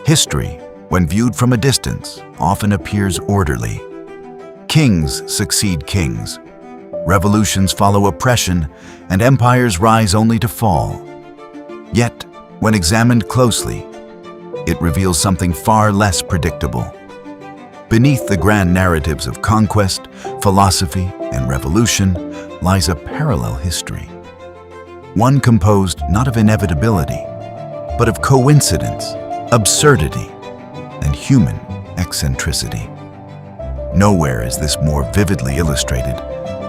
History, when viewed from a distance, often appears orderly. Kings succeed kings. Revolutions follow oppression, and empires rise only to fall. Yet, when examined closely, it reveals something far less predictable. Beneath the grand narratives of conquest, philosophy, and revolution lies a parallel history. One composed not of inevitability, but of coincidence, absurdity, and human eccentricity. Nowhere is this more vividly illustrated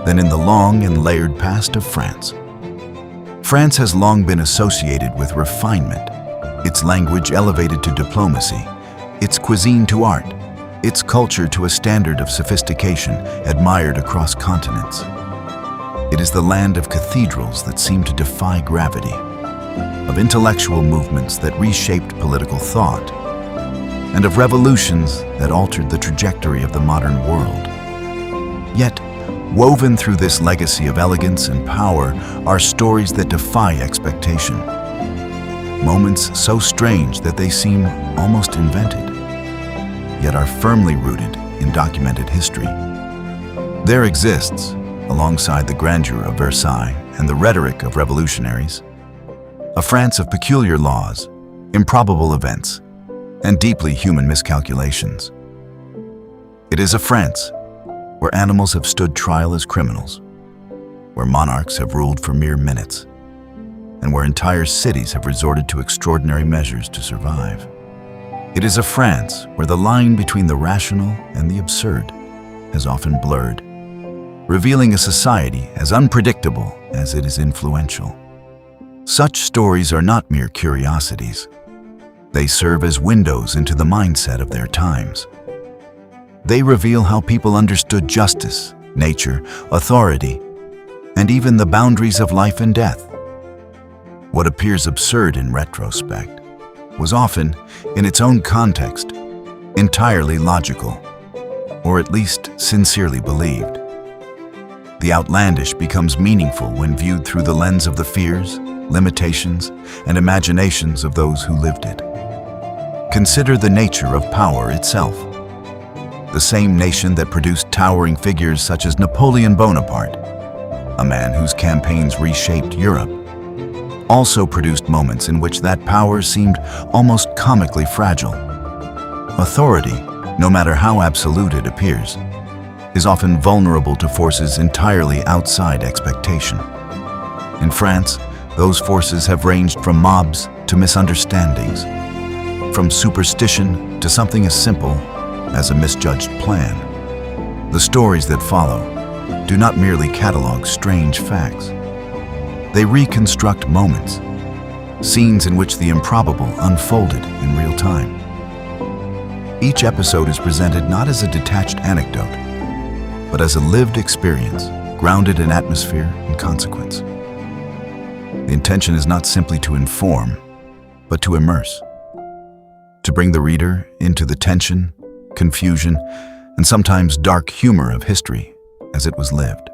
than in the long and layered past of France. France has long been associated with refinement, its language elevated to diplomacy, its cuisine to art, its culture to a standard of sophistication admired across continents. It is the land of cathedrals that seem to defy gravity, of intellectual movements that reshaped political thought, and of revolutions that altered the trajectory of the modern world. Yet, woven through this legacy of elegance and power are stories that defy expectation. Moments so strange that they seem almost invented, yet are firmly rooted in documented history. There exists, alongside the grandeur of Versailles and the rhetoric of revolutionaries, a France of peculiar laws, improbable events, and deeply human miscalculations. It is a France where animals have stood trial as criminals, where monarchs have ruled for mere minutes, and where entire cities have resorted to extraordinary measures to survive. It is a France where the line between the rational and the absurd has often blurred, revealing a society as unpredictable as it is influential. Such stories are not mere curiosities. They serve as windows into the mindset of their times. They reveal how people understood justice, nature, authority, and even the boundaries of life and death. What appears absurd in retrospect was often, in its own context, entirely logical, or at least sincerely believed. The outlandish becomes meaningful when viewed through the lens of the fears, limitations, and imaginations of those who lived it. Consider the nature of power itself. The same nation that produced towering figures such as Napoleon Bonaparte, a man whose campaigns reshaped Europe, also produced moments in which that power seemed almost comically fragile. Authority, no matter how absolute it appears, is often vulnerable to forces entirely outside expectation. In France, those forces have ranged from mobs to misunderstandings, from superstition to something as simple as a misjudged plan. The stories that follow do not merely catalog strange facts. They reconstruct moments, scenes in which the improbable unfolded in real time. Each episode is presented not as a detached anecdote, but as a lived experience, grounded in atmosphere and consequence. The intention is not simply to inform, but to immerse, to bring the reader into the tension, confusion, and sometimes dark humor of history as it was lived.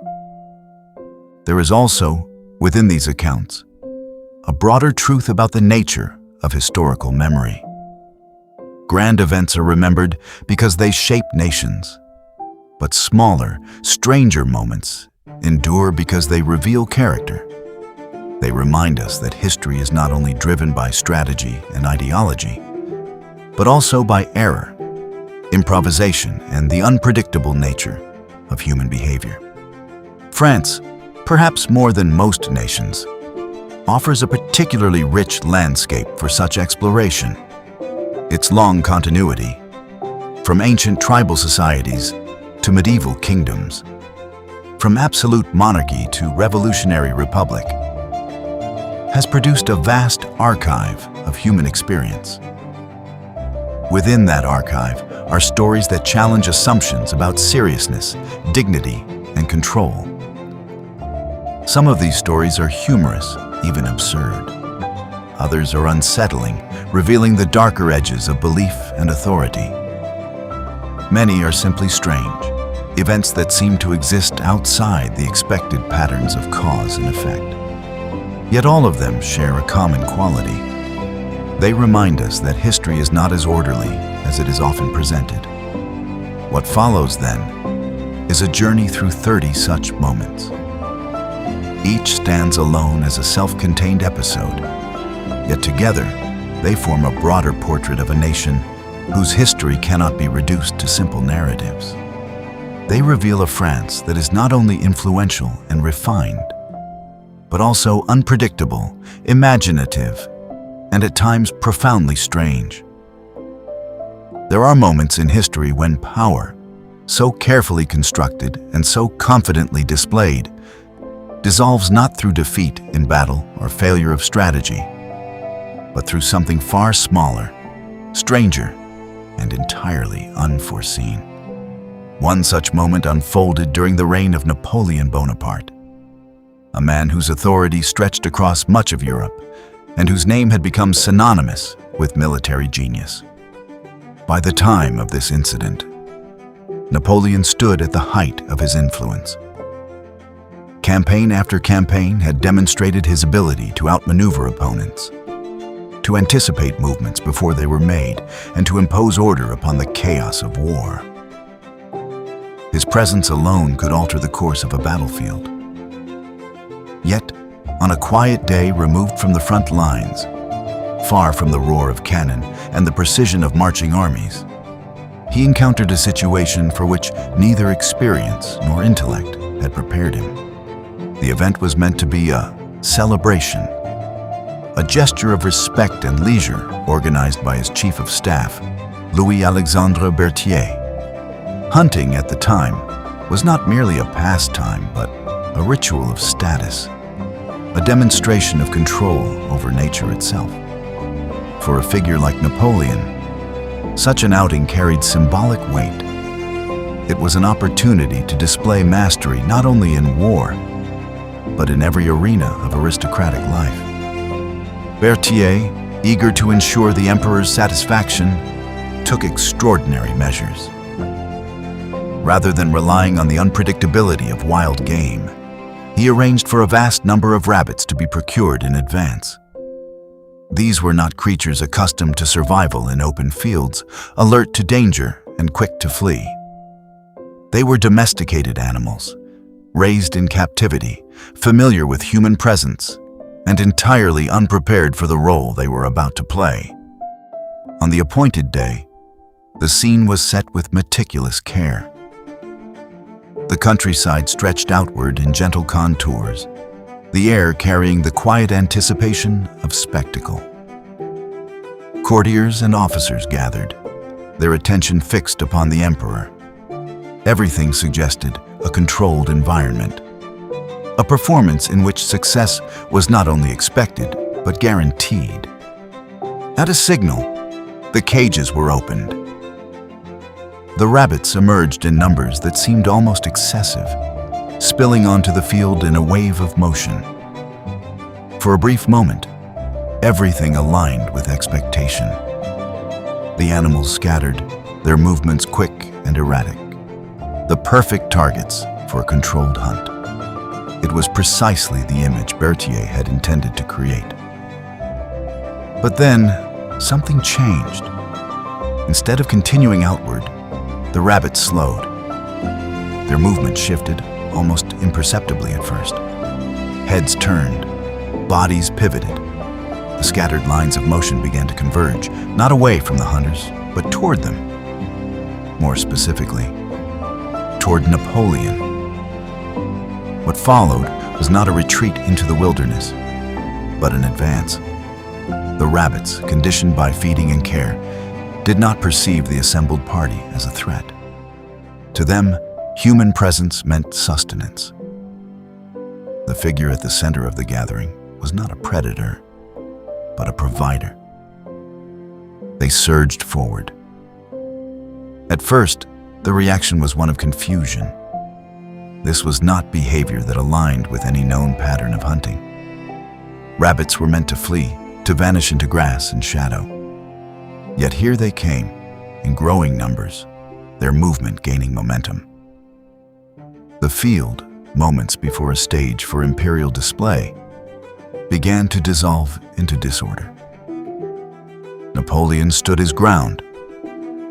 There is also, within these accounts, a broader truth about the nature of historical memory. Grand events are remembered because they shape nations, but smaller, stranger moments endure because they reveal character. They remind us that history is not only driven by strategy and ideology, but also by error, improvisation, and the unpredictable nature of human behavior. France, perhaps more than most nations, offers a particularly rich landscape for such exploration. Its long continuity, from ancient tribal societies to medieval kingdoms, from absolute monarchy to revolutionary republic, has produced a vast archive of human experience. Within that archive are stories that challenge assumptions about seriousness, dignity, and control. Some of these stories are humorous, even absurd. Others are unsettling, revealing the darker edges of belief and authority. Many are simply strange, events that seem to exist outside the expected patterns of cause and effect. Yet all of them share a common quality. They remind us that history is not as orderly as it is often presented. What follows, then, is a journey through 30 such moments. Each stands alone as a self-contained episode, yet together they form a broader portrait of a nation whose history cannot be reduced to simple narratives. They reveal a France that is not only influential and refined, but also unpredictable, imaginative, and at times profoundly strange. There are moments in history when power, so carefully constructed and so confidently displayed, dissolves not through defeat in battle or failure of strategy, but through something far smaller, stranger, and entirely unforeseen. One such moment unfolded during the reign of Napoleon Bonaparte, a man whose authority stretched across much of Europe and whose name had become synonymous with military genius. By the time of this incident, Napoleon stood at the height of his influence. Campaign after campaign had demonstrated his ability to outmaneuver opponents, to anticipate movements before they were made, and to impose order upon the chaos of war. His presence alone could alter the course of a battlefield. Yet, on a quiet day removed from the front lines, far from the roar of cannon and the precision of marching armies, he encountered a situation for which neither experience nor intellect had prepared him. The event was meant to be a celebration, a gesture of respect and leisure organized by his chief of staff, Louis-Alexandre Berthier. Hunting at the time was not merely a pastime, but a ritual of status, a demonstration of control over nature itself. For a figure like Napoleon, such an outing carried symbolic weight. It was an opportunity to display mastery not only in war, but in every arena of aristocratic life. Berthier, eager to ensure the emperor's satisfaction, took extraordinary measures. Rather than relying on the unpredictability of wild game, he arranged for a vast number of rabbits to be procured in advance. These were not creatures accustomed to survival in open fields, alert to danger and quick to flee. They were domesticated animals, raised in captivity, familiar with human presence, and entirely unprepared for the role they were about to play. On the appointed day, the scene was set with meticulous care. The countryside stretched outward in gentle contours, the air carrying the quiet anticipation of spectacle. Courtiers and officers gathered, their attention fixed upon the emperor. Everything suggested a controlled environment, a performance in which success was not only expected, but guaranteed. At a signal, the cages were opened. The rabbits emerged in numbers that seemed almost excessive, spilling onto the field in a wave of motion. For a brief moment, everything aligned with expectation. The animals scattered, their movements quick and erratic, the perfect targets for a controlled hunt. It was precisely the image Berthier had intended to create. But then, something changed. Instead of continuing outward, the rabbits slowed. Their movement shifted, almost imperceptibly at first. Heads turned, bodies pivoted. The scattered lines of motion began to converge, not away from the hunters, but toward them. More specifically, toward Napoleon. What followed was not a retreat into the wilderness, but an advance. The rabbits, conditioned by feeding and care, did not perceive the assembled party as a threat. To them, human presence meant sustenance. The figure at the center of the gathering was not a predator, but a provider. They surged forward. At first, the reaction was one of confusion. This was not behavior that aligned with any known pattern of hunting. Rabbits were meant to flee, to vanish into grass and shadow. Yet here they came, in growing numbers, their movement gaining momentum. The field, moments before a stage for imperial display, began to dissolve into disorder. Napoleon stood his ground,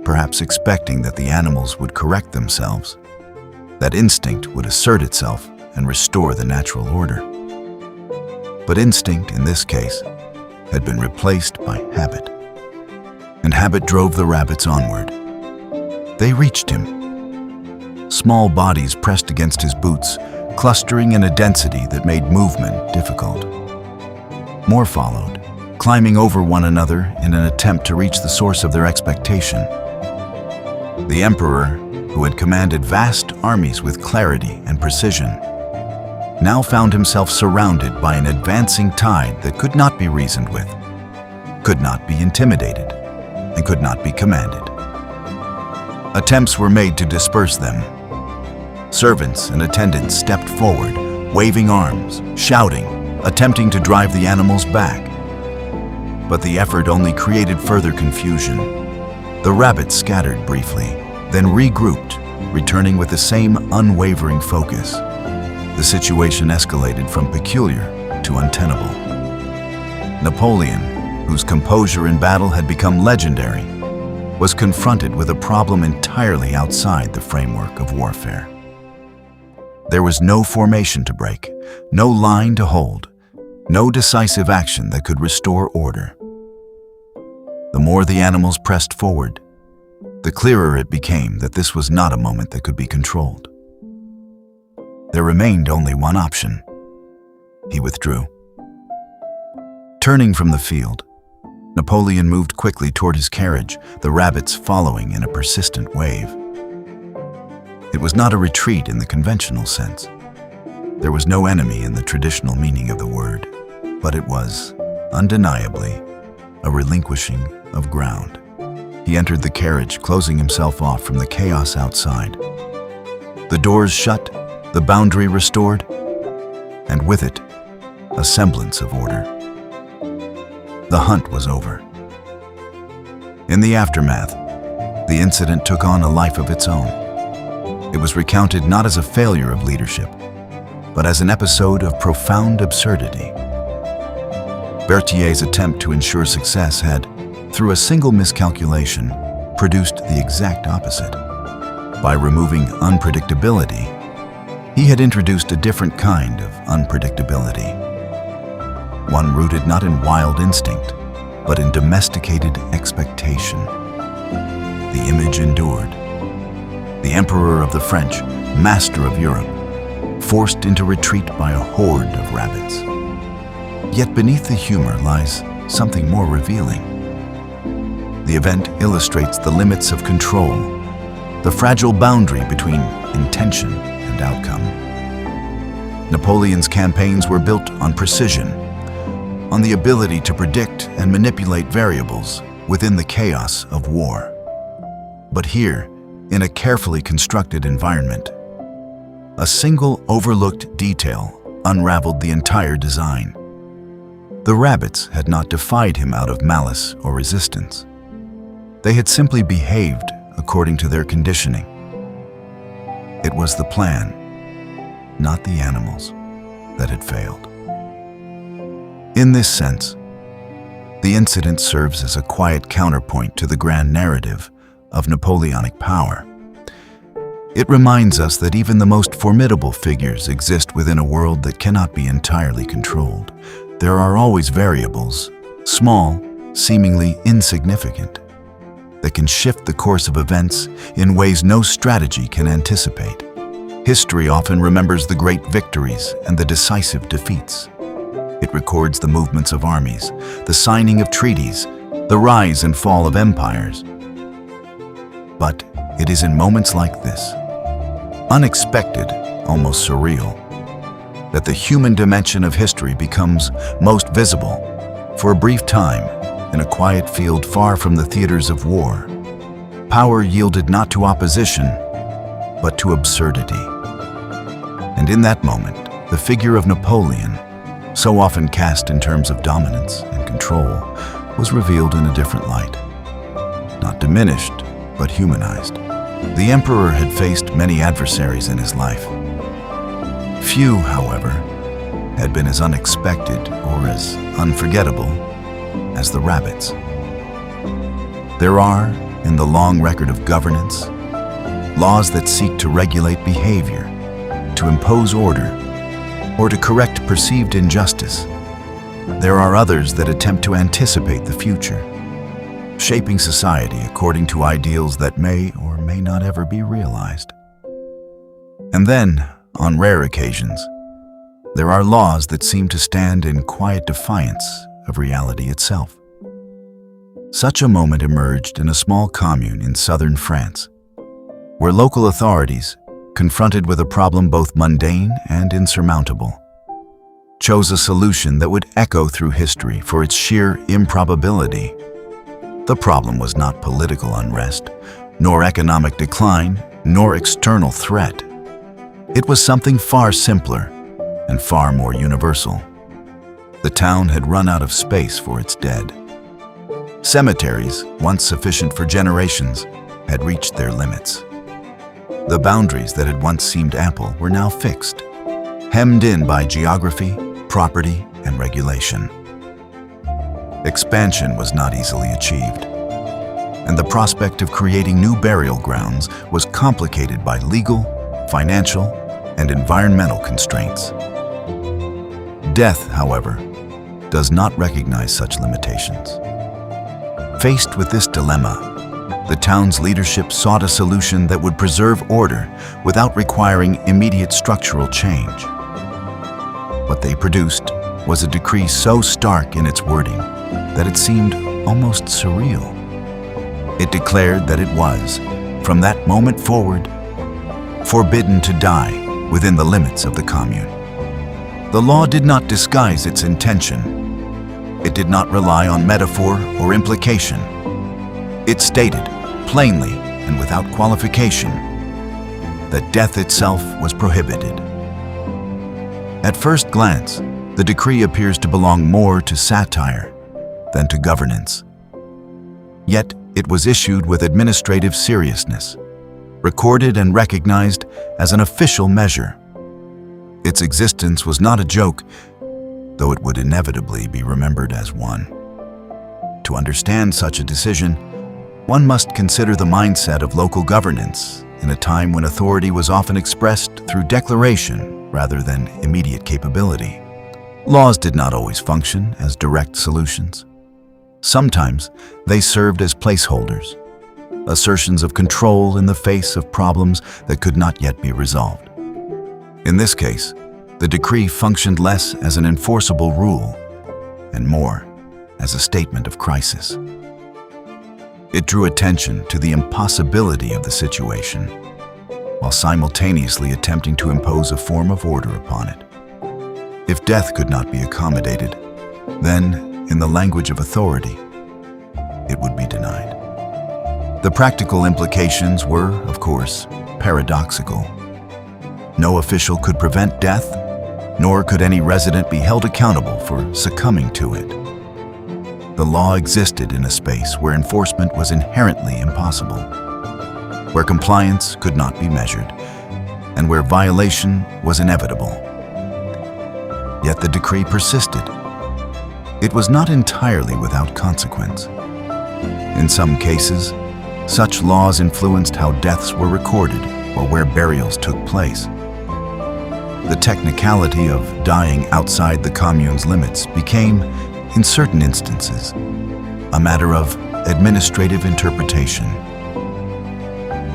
perhaps expecting that the animals would correct themselves, that instinct would assert itself and restore the natural order. But instinct, in this case, had been replaced by habit, and habit drove the rabbits onward. They reached him. Small bodies pressed against his boots, clustering in a density that made movement difficult. More followed, climbing over one another in an attempt to reach the source of their expectation. The emperor, who had commanded vast armies with clarity and precision, now found himself surrounded by an advancing tide that could not be reasoned with, could not be intimidated, and could not be commanded. Attempts were made to disperse them. Servants and attendants stepped forward, waving arms, shouting, attempting to drive the animals back. But the effort only created further confusion. The rabbits scattered briefly, then regrouped, returning with the same unwavering focus. The situation escalated from peculiar to untenable. Napoleon, whose composure in battle had become legendary, was confronted with a problem entirely outside the framework of warfare. There was no formation to break, no line to hold, no decisive action that could restore order. The more the animals pressed forward, the clearer it became that this was not a moment that could be controlled. There remained only one option. He withdrew. Turning from the field, Napoleon moved quickly toward his carriage, the rabbits following in a persistent wave. It was not a retreat in the conventional sense. There was no enemy in the traditional meaning of the word, but it was, undeniably, a relinquishing of ground. He entered the carriage, closing himself off from the chaos outside. The doors shut, the boundary restored, and with it, a semblance of order. The hunt was over. In the aftermath, the incident took on a life of its own. It was recounted not as a failure of leadership, but as an episode of profound absurdity. Berthier's attempt to ensure success had, through a single miscalculation, produced the exact opposite. By removing unpredictability, he had introduced a different kind of unpredictability. One rooted not in wild instinct, but in domesticated expectation. The image endured. The Emperor of the French, master of Europe, forced into retreat by a horde of rabbits. Yet beneath the humor lies something more revealing. The event illustrates the limits of control, the fragile boundary between intention and outcome. Napoleon's campaigns were built on precision, on the ability to predict and manipulate variables within the chaos of war. But here, in a carefully constructed environment, a single overlooked detail unraveled the entire design. The rabbits had not defied him out of malice or resistance. They had simply behaved according to their conditioning. It was the plan, not the animals, that had failed. In this sense, the incident serves as a quiet counterpoint to the grand narrative of Napoleonic power. It reminds us that even the most formidable figures exist within a world that cannot be entirely controlled. There are always variables, small, seemingly insignificant, that can shift the course of events in ways no strategy can anticipate. History often remembers the great victories and the decisive defeats. It records the movements of armies, the signing of treaties, the rise and fall of empires. But it is in moments like this, unexpected, almost surreal, that the human dimension of history becomes most visible. For a brief time, in a quiet field far from the theaters of war, power yielded not to opposition, but to absurdity. And in that moment, the figure of Napoleon, so often cast in terms of dominance and control, was revealed in a different light. Not diminished, but humanized. The emperor had faced many adversaries in his life. Few, however, had been as unexpected or as unforgettable as the rabbits. There are, in the long record of governance, laws that seek to regulate behavior, to impose order, or to correct perceived injustice. There are others that attempt to anticipate the future, shaping society according to ideals that may or may not ever be realized. And then, on rare occasions, there are laws that seem to stand in quiet defiance of reality itself. Such a moment emerged in a small commune in southern France, where local authorities, confronted with a problem both mundane and insurmountable, chose a solution that would echo through history for its sheer improbability. The problem was not political unrest, nor economic decline, nor external threat. It was something far simpler and far more universal. The town had run out of space for its dead. Cemeteries, once sufficient for generations, had reached their limits. The boundaries that had once seemed ample were now fixed, hemmed in by geography, property, and regulation. Expansion was not easily achieved, and the prospect of creating new burial grounds was complicated by legal, financial, and environmental constraints. Death, however, does not recognize such limitations. Faced with this dilemma, the town's leadership sought a solution that would preserve order without requiring immediate structural change. What they produced was a decree so stark in its wording that it seemed almost surreal. It declared that it was, from that moment forward, forbidden to die within the limits of the commune. The law did not disguise its intention. It did not rely on metaphor or implication. It stated, plainly and without qualification, that death itself was prohibited. At first glance, the decree appears to belong more to satire than to governance. Yet it was issued with administrative seriousness, recorded and recognized as an official measure. Its existence was not a joke, though it would inevitably be remembered as one. To understand such a decision, one must consider the mindset of local governance in a time when authority was often expressed through declaration rather than immediate capability. Laws did not always function as direct solutions. Sometimes they served as placeholders, assertions of control in the face of problems that could not yet be resolved. In this case, the decree functioned less as an enforceable rule and more as a statement of crisis. It drew attention to the impossibility of the situation, while simultaneously attempting to impose a form of order upon it. If death could not be accommodated, then, in the language of authority, it would be denied. The practical implications were, of course, paradoxical. No official could prevent death, nor could any resident be held accountable for succumbing to it. The law existed in a space where enforcement was inherently impossible, where compliance could not be measured, and where violation was inevitable. Yet the decree persisted. It was not entirely without consequence. In some cases, such laws influenced how deaths were recorded or where burials took place. The technicality of dying outside the commune's limits became, in certain instances, a matter of administrative interpretation.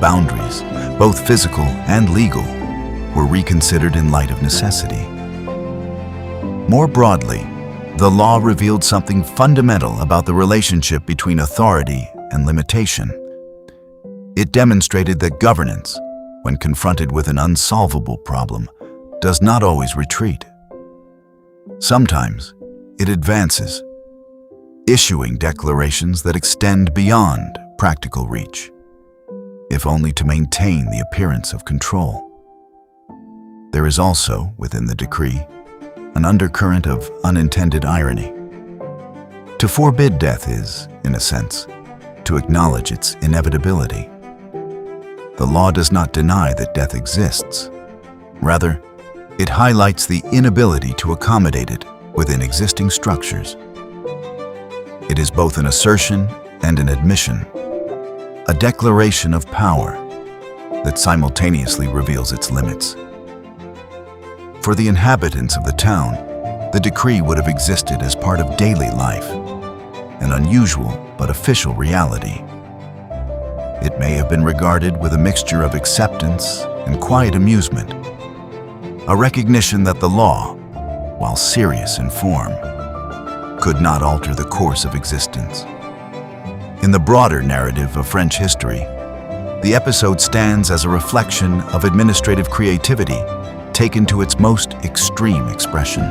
Boundaries, both physical and legal, were reconsidered in light of necessity. More broadly, the law revealed something fundamental about the relationship between authority and limitation. It demonstrated that governance, when confronted with an unsolvable problem, does not always retreat. Sometimes it advances, issuing declarations that extend beyond practical reach, if only to maintain the appearance of control. There is also, within the decree, an undercurrent of unintended irony. To forbid death is, in a sense, to acknowledge its inevitability. The law does not deny that death exists. Rather, It highlights the inability to accommodate it within existing structures. It is both an assertion and an admission, a declaration of power that simultaneously reveals its limits. For the inhabitants of the town, the decree would have existed as part of daily life, an unusual but official reality. It may have been regarded with a mixture of acceptance and quiet amusement, a recognition that the law, while serious in form, could not alter the course of existence. In the broader narrative of French history, the episode stands as a reflection of administrative creativity taken to its most extreme expression.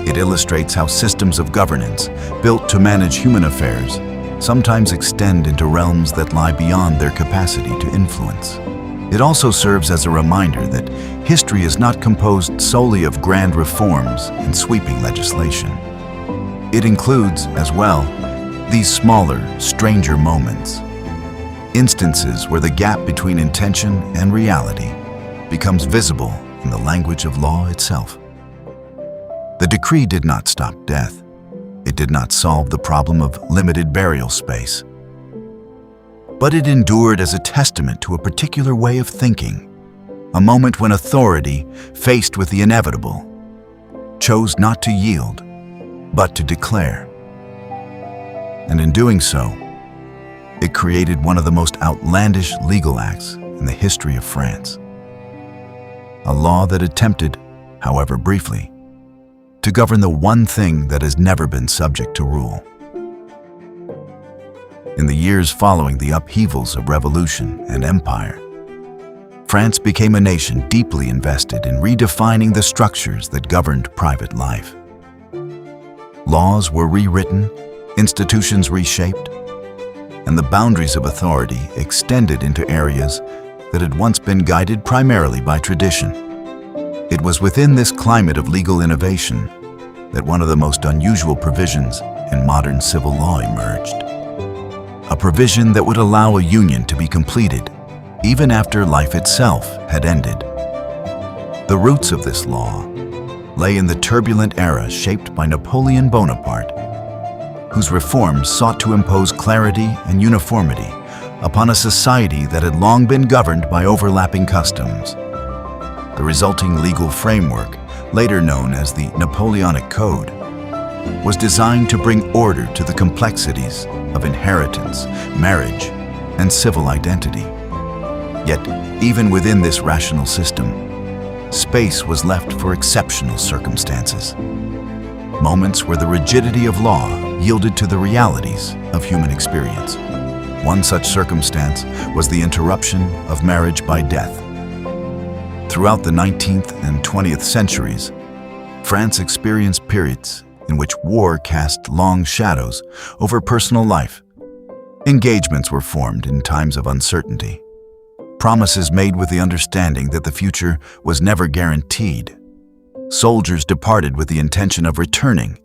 It illustrates how systems of governance, built to manage human affairs, sometimes extend into realms that lie beyond their capacity to influence. It also serves as a reminder that history is not composed solely of grand reforms and sweeping legislation. It includes, as well, these smaller, stranger moments, instances where the gap between intention and reality becomes visible in the language of law itself. The decree did not stop death. It did not solve the problem of limited burial space. But it endured as a testament to a particular way of thinking, a moment when authority, faced with the inevitable, chose not to yield, but to declare. And in doing so, it created one of the most outlandish legal acts in the history of France. A law that attempted, however briefly, to govern the one thing that has never been subject to rule. In the years following the upheavals of revolution and empire, France became a nation deeply invested in redefining the structures that governed private life. Laws were rewritten, institutions reshaped, and the boundaries of authority extended into areas that had once been guided primarily by tradition. It was within this climate of legal innovation that one of the most unusual provisions in modern civil law emerged. A provision that would allow a union to be completed even after life itself had ended. The roots of this law lay in the turbulent era shaped by Napoleon Bonaparte, whose reforms sought to impose clarity and uniformity upon a society that had long been governed by overlapping customs. The resulting legal framework, later known as the Napoleonic Code, was designed to bring order to the complexities of inheritance, marriage, and civil identity. Yet, even within this rational system, space was left for exceptional circumstances, moments where the rigidity of law yielded to the realities of human experience. One such circumstance was the interruption of marriage by death. Throughout the 19th and 20th centuries, France experienced periods in which war cast long shadows over personal life. Engagements were formed in times of uncertainty, promises made with the understanding that the future was never guaranteed. Soldiers departed with the intention of returning,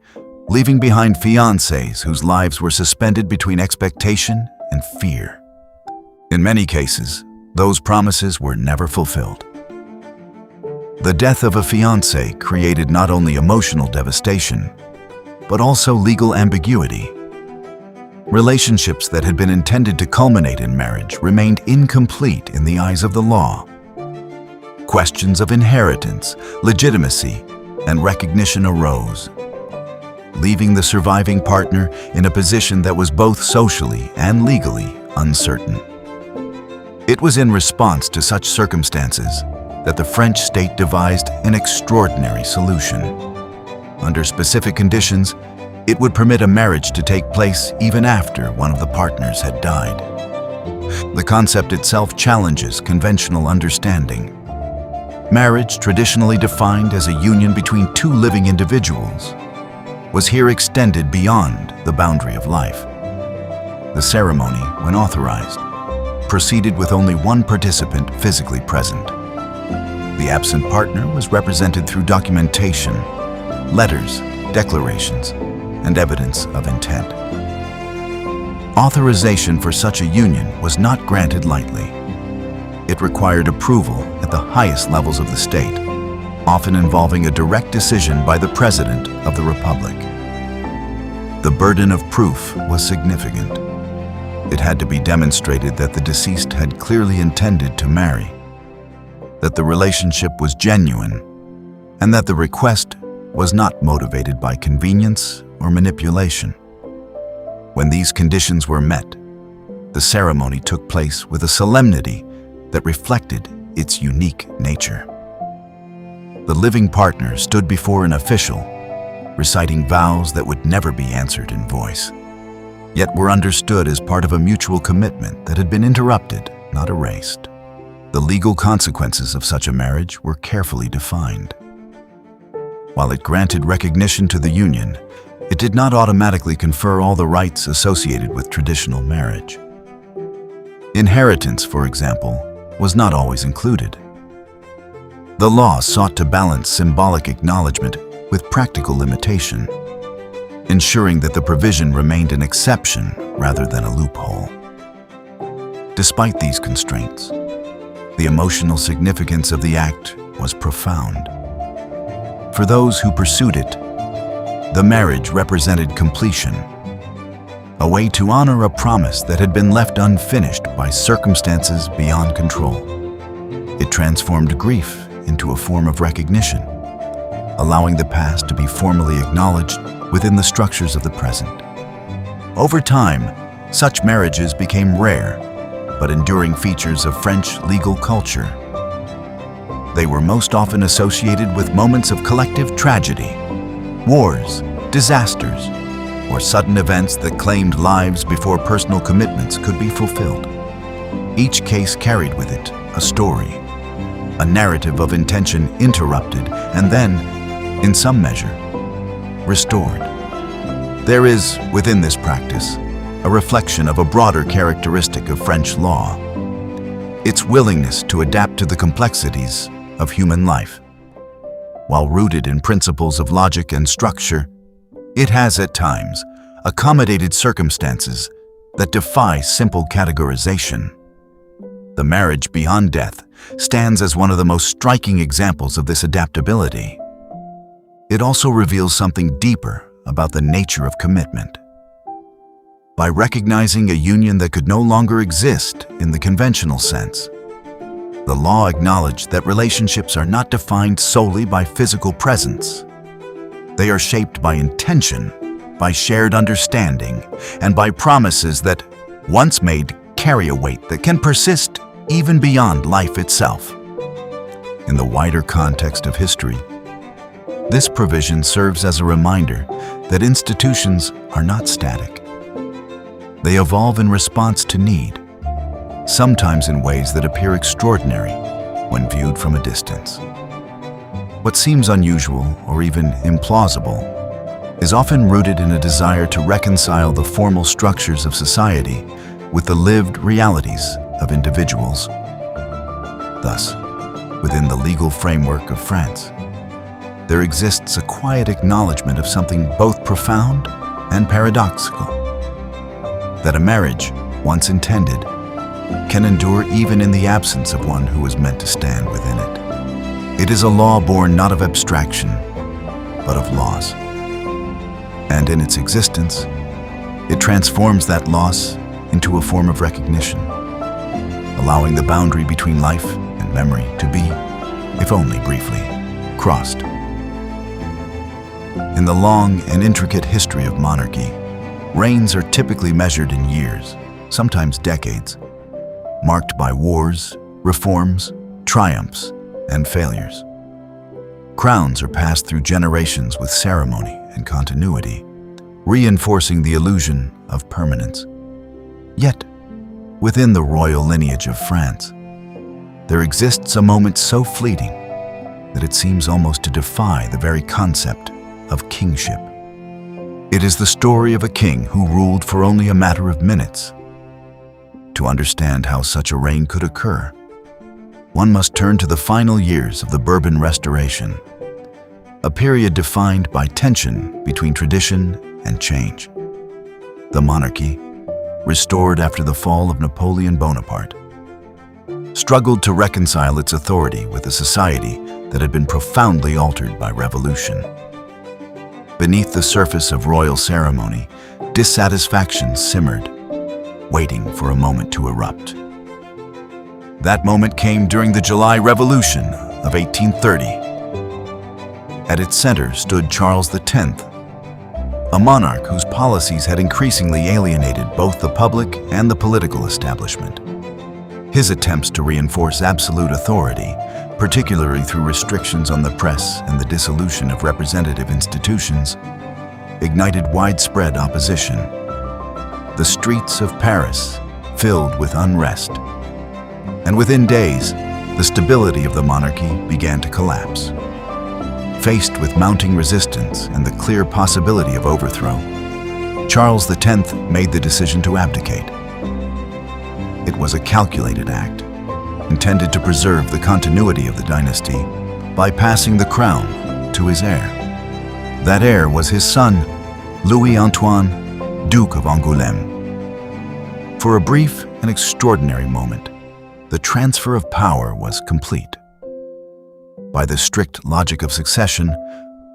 leaving behind fiancés whose lives were suspended between expectation and fear. In many cases, those promises were never fulfilled. The death of a fiancé created not only emotional devastation, but also legal ambiguity. Relationships that had been intended to culminate in marriage remained incomplete in the eyes of the law. Questions of inheritance, legitimacy, and recognition arose, leaving the surviving partner in a position that was both socially and legally uncertain. It was in response to such circumstances that the French state devised an extraordinary solution. Under specific conditions, it would permit a marriage to take place even after one of the partners had died. The concept itself challenges conventional understanding. Marriage, traditionally defined as a union between two living individuals, was here extended beyond the boundary of life. The ceremony, when authorized, proceeded with only one participant physically present. The absent partner was represented through documentation, letters, declarations, and evidence of intent. Authorization for such a union was not granted lightly. It required approval at the highest levels of the state, often involving a direct decision by the President of the Republic. The burden of proof was significant. It had to be demonstrated that the deceased had clearly intended to marry, that the relationship was genuine, and that the request was not motivated by convenience or manipulation. When these conditions were met, the ceremony took place with a solemnity that reflected its unique nature. The living partner stood before an official, reciting vows that would never be answered in voice, yet were understood as part of a mutual commitment that had been interrupted, not erased. The legal consequences of such a marriage were carefully defined. While it granted recognition to the union, it did not automatically confer all the rights associated with traditional marriage. Inheritance, for example, was not always included. The law sought to balance symbolic acknowledgement with practical limitation, ensuring that the provision remained an exception rather than a loophole. Despite these constraints, the emotional significance of the act was profound. For those who pursued it, the marriage represented completion, a way to honor a promise that had been left unfinished by circumstances beyond control. It transformed grief into a form of recognition, allowing the past to be formally acknowledged within the structures of the present. Over time, such marriages became rare, but enduring features of French legal culture. They were most often associated with moments of collective tragedy, wars, disasters, or sudden events that claimed lives before personal commitments could be fulfilled. Each case carried with it a story, a narrative of intention interrupted and then, in some measure, restored. There is, within this practice, a reflection of a broader characteristic of French law: its willingness to adapt to the complexities of human life. While rooted in principles of logic and structure, it has at times accommodated circumstances that defy simple categorization. The marriage beyond death stands as one of the most striking examples of this adaptability. It also reveals something deeper about the nature of commitment. By recognizing a union that could no longer exist in the conventional sense, the law acknowledged that relationships are not defined solely by physical presence. They are shaped by intention, by shared understanding, and by promises that, once made, carry a weight that can persist even beyond life itself. In the wider context of history, this provision serves as a reminder that institutions are not static. They evolve in response to need, sometimes in ways that appear extraordinary when viewed from a distance. What seems unusual or even implausible is often rooted in a desire to reconcile the formal structures of society with the lived realities of individuals. Thus, within the legal framework of France, there exists a quiet acknowledgement of something both profound and paradoxical: that a marriage, once intended, can endure even in the absence of one who was meant to stand within it. It is a law born not of abstraction, but of loss. And in its existence, it transforms that loss into a form of recognition, allowing the boundary between life and memory to be, if only briefly, crossed. In the long and intricate history of monarchy, reigns are typically measured in years, sometimes decades, marked by wars, reforms, triumphs, and failures. Crowns are passed through generations with ceremony and continuity, reinforcing the illusion of permanence. Yet, within the royal lineage of France, there exists a moment so fleeting that it seems almost to defy the very concept of kingship. It is the story of a king who ruled for only a matter of minutes. To understand how such a reign could occur, one must turn to the final years of the Bourbon Restoration, a period defined by tension between tradition and change. The monarchy, restored after the fall of Napoleon Bonaparte, struggled to reconcile its authority with a society that had been profoundly altered by revolution. Beneath the surface of royal ceremony, dissatisfaction simmered, waiting for a moment to erupt. That moment came during the July Revolution of 1830. At its center stood Charles X, a monarch whose policies had increasingly alienated both the public and the political establishment. His attempts to reinforce absolute authority, particularly through restrictions on the press and the dissolution of representative institutions, ignited widespread opposition. The streets of Paris filled with unrest, and within days, the stability of the monarchy began to collapse. Faced with mounting resistance and the clear possibility of overthrow, Charles X made the decision to abdicate. It was a calculated act, intended to preserve the continuity of the dynasty by passing the crown to his heir. That heir was his son, Louis-Antoine, Duke of Angoulême. For a brief and extraordinary moment, the transfer of power was complete. By the strict logic of succession,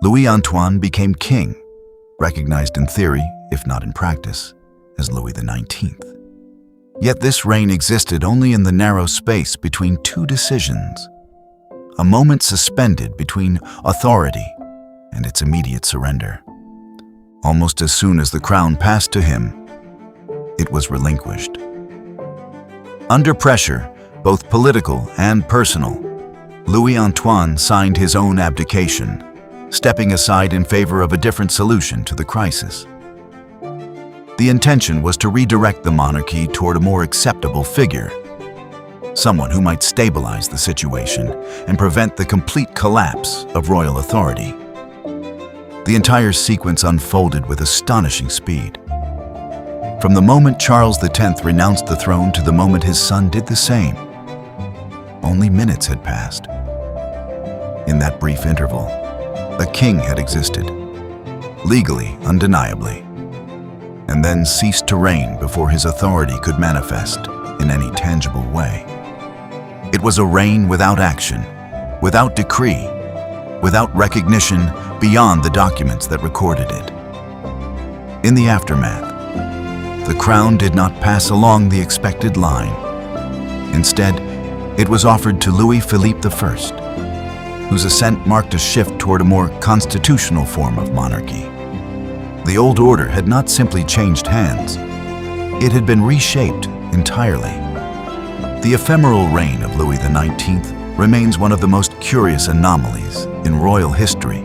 Louis-Antoine became king, recognized in theory, if not in practice, as Louis XIX. Yet this reign existed only in the narrow space between two decisions, a moment suspended between authority and its immediate surrender. Almost as soon as the crown passed to him, it was relinquished. Under pressure, both political and personal, Louis-Antoine signed his own abdication, stepping aside in favor of a different solution to the crisis. The intention was to redirect the monarchy toward a more acceptable figure, someone who might stabilize the situation and prevent the complete collapse of royal authority. The entire sequence unfolded with astonishing speed. From the moment Charles X renounced the throne to the moment his son did the same, only minutes had passed. In that brief interval, a king had existed, legally, undeniably, and then ceased to reign before his authority could manifest in any tangible way. It was a reign without action, without decree, without recognition beyond the documents that recorded it. In the aftermath, the crown did not pass along the expected line. Instead, it was offered to Louis-Philippe I, whose ascent marked a shift toward a more constitutional form of monarchy. The old order had not simply changed hands, it had been reshaped entirely. The ephemeral reign of Louis XIX remains one of the most curious anomalies in royal history.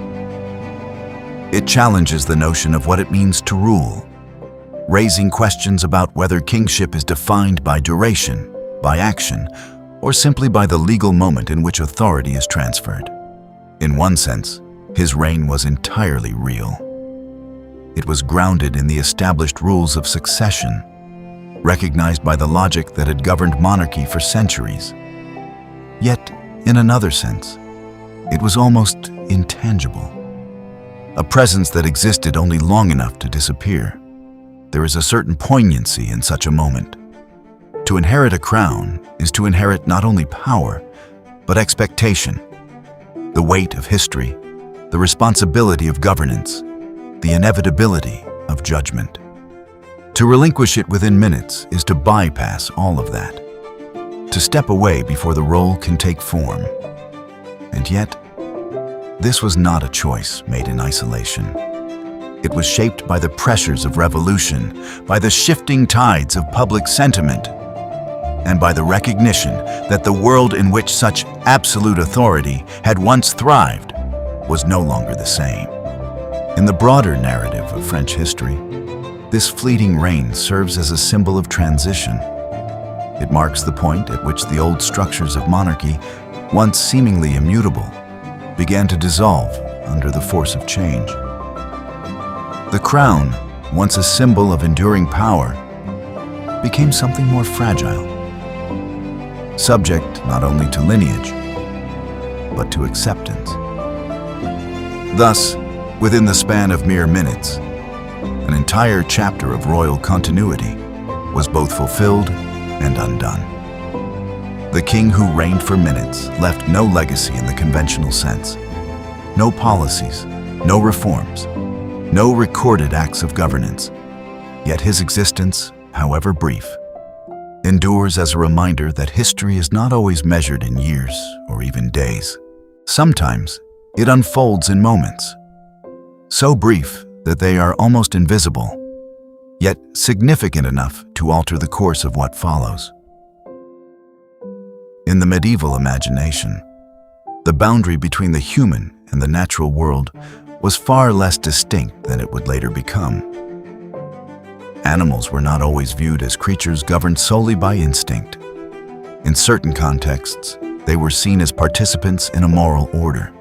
It challenges the notion of what it means to rule, raising questions about whether kingship is defined by duration, by action, or simply by the legal moment in which authority is transferred. In one sense, his reign was entirely real. It was grounded in the established rules of succession, recognized by the logic that had governed monarchy for centuries. Yet, in another sense, it was almost intangible, a presence that existed only long enough to disappear. There is a certain poignancy in such a moment. To inherit a crown is to inherit not only power, but expectation, the weight of history, the responsibility of governance, the inevitability of judgment. To relinquish it within minutes is to bypass all of that, to step away before the role can take form. And yet, this was not a choice made in isolation. It was shaped by the pressures of revolution, by the shifting tides of public sentiment, and by the recognition that the world in which such absolute authority had once thrived was no longer the same. In the broader narrative of French history, this fleeting reign serves as a symbol of transition. It marks the point at which the old structures of monarchy, once seemingly immutable, began to dissolve under the force of change. The crown, once a symbol of enduring power, became something more fragile, subject not only to lineage, but to acceptance. Thus, within the span of mere minutes, an entire chapter of royal continuity was both fulfilled and undone. The king who reigned for minutes left no legacy in the conventional sense. No policies, no reforms, no recorded acts of governance. Yet his existence, however brief, endures as a reminder that history is not always measured in years or even days. Sometimes it unfolds in moments, so brief that they are almost invisible, yet significant enough to alter the course of what follows. In the medieval imagination, the boundary between the human and the natural world was far less distinct than it would later become. Animals were not always viewed as creatures governed solely by instinct. In certain contexts, they were seen as participants in a moral order,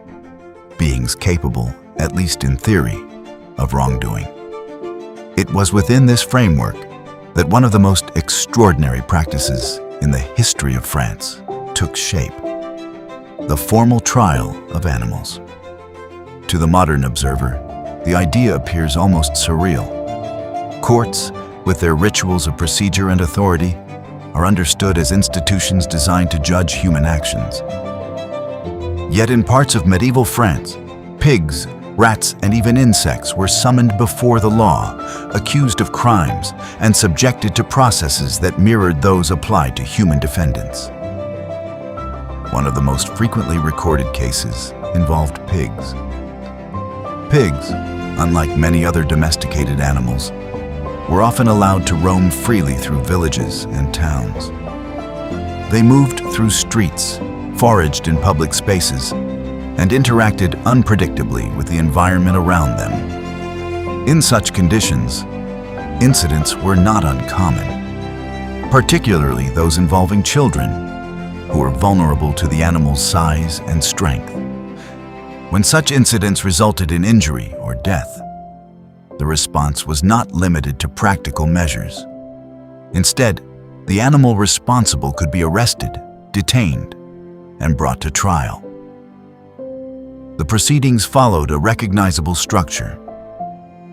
beings capable, at least in theory, of wrongdoing. It was within this framework that one of the most extraordinary practices in the history of France took shape: the formal trial of animals. To the modern observer, the idea appears almost surreal. Courts, with their rituals of procedure and authority, are understood as institutions designed to judge human actions. Yet in parts of medieval France, pigs, rats, and even insects were summoned before the law, accused of crimes, and subjected to processes that mirrored those applied to human defendants. One of the most frequently recorded cases involved pigs. Pigs, unlike many other domesticated animals, were often allowed to roam freely through villages and towns. They moved through streets, foraged in public spaces, and interacted unpredictably with the environment around them. In such conditions, incidents were not uncommon, particularly those involving children, who were vulnerable to the animal's size and strength. When such incidents resulted in injury or death, the response was not limited to practical measures. Instead, the animal responsible could be arrested, detained, and brought to trial. The proceedings followed a recognizable structure.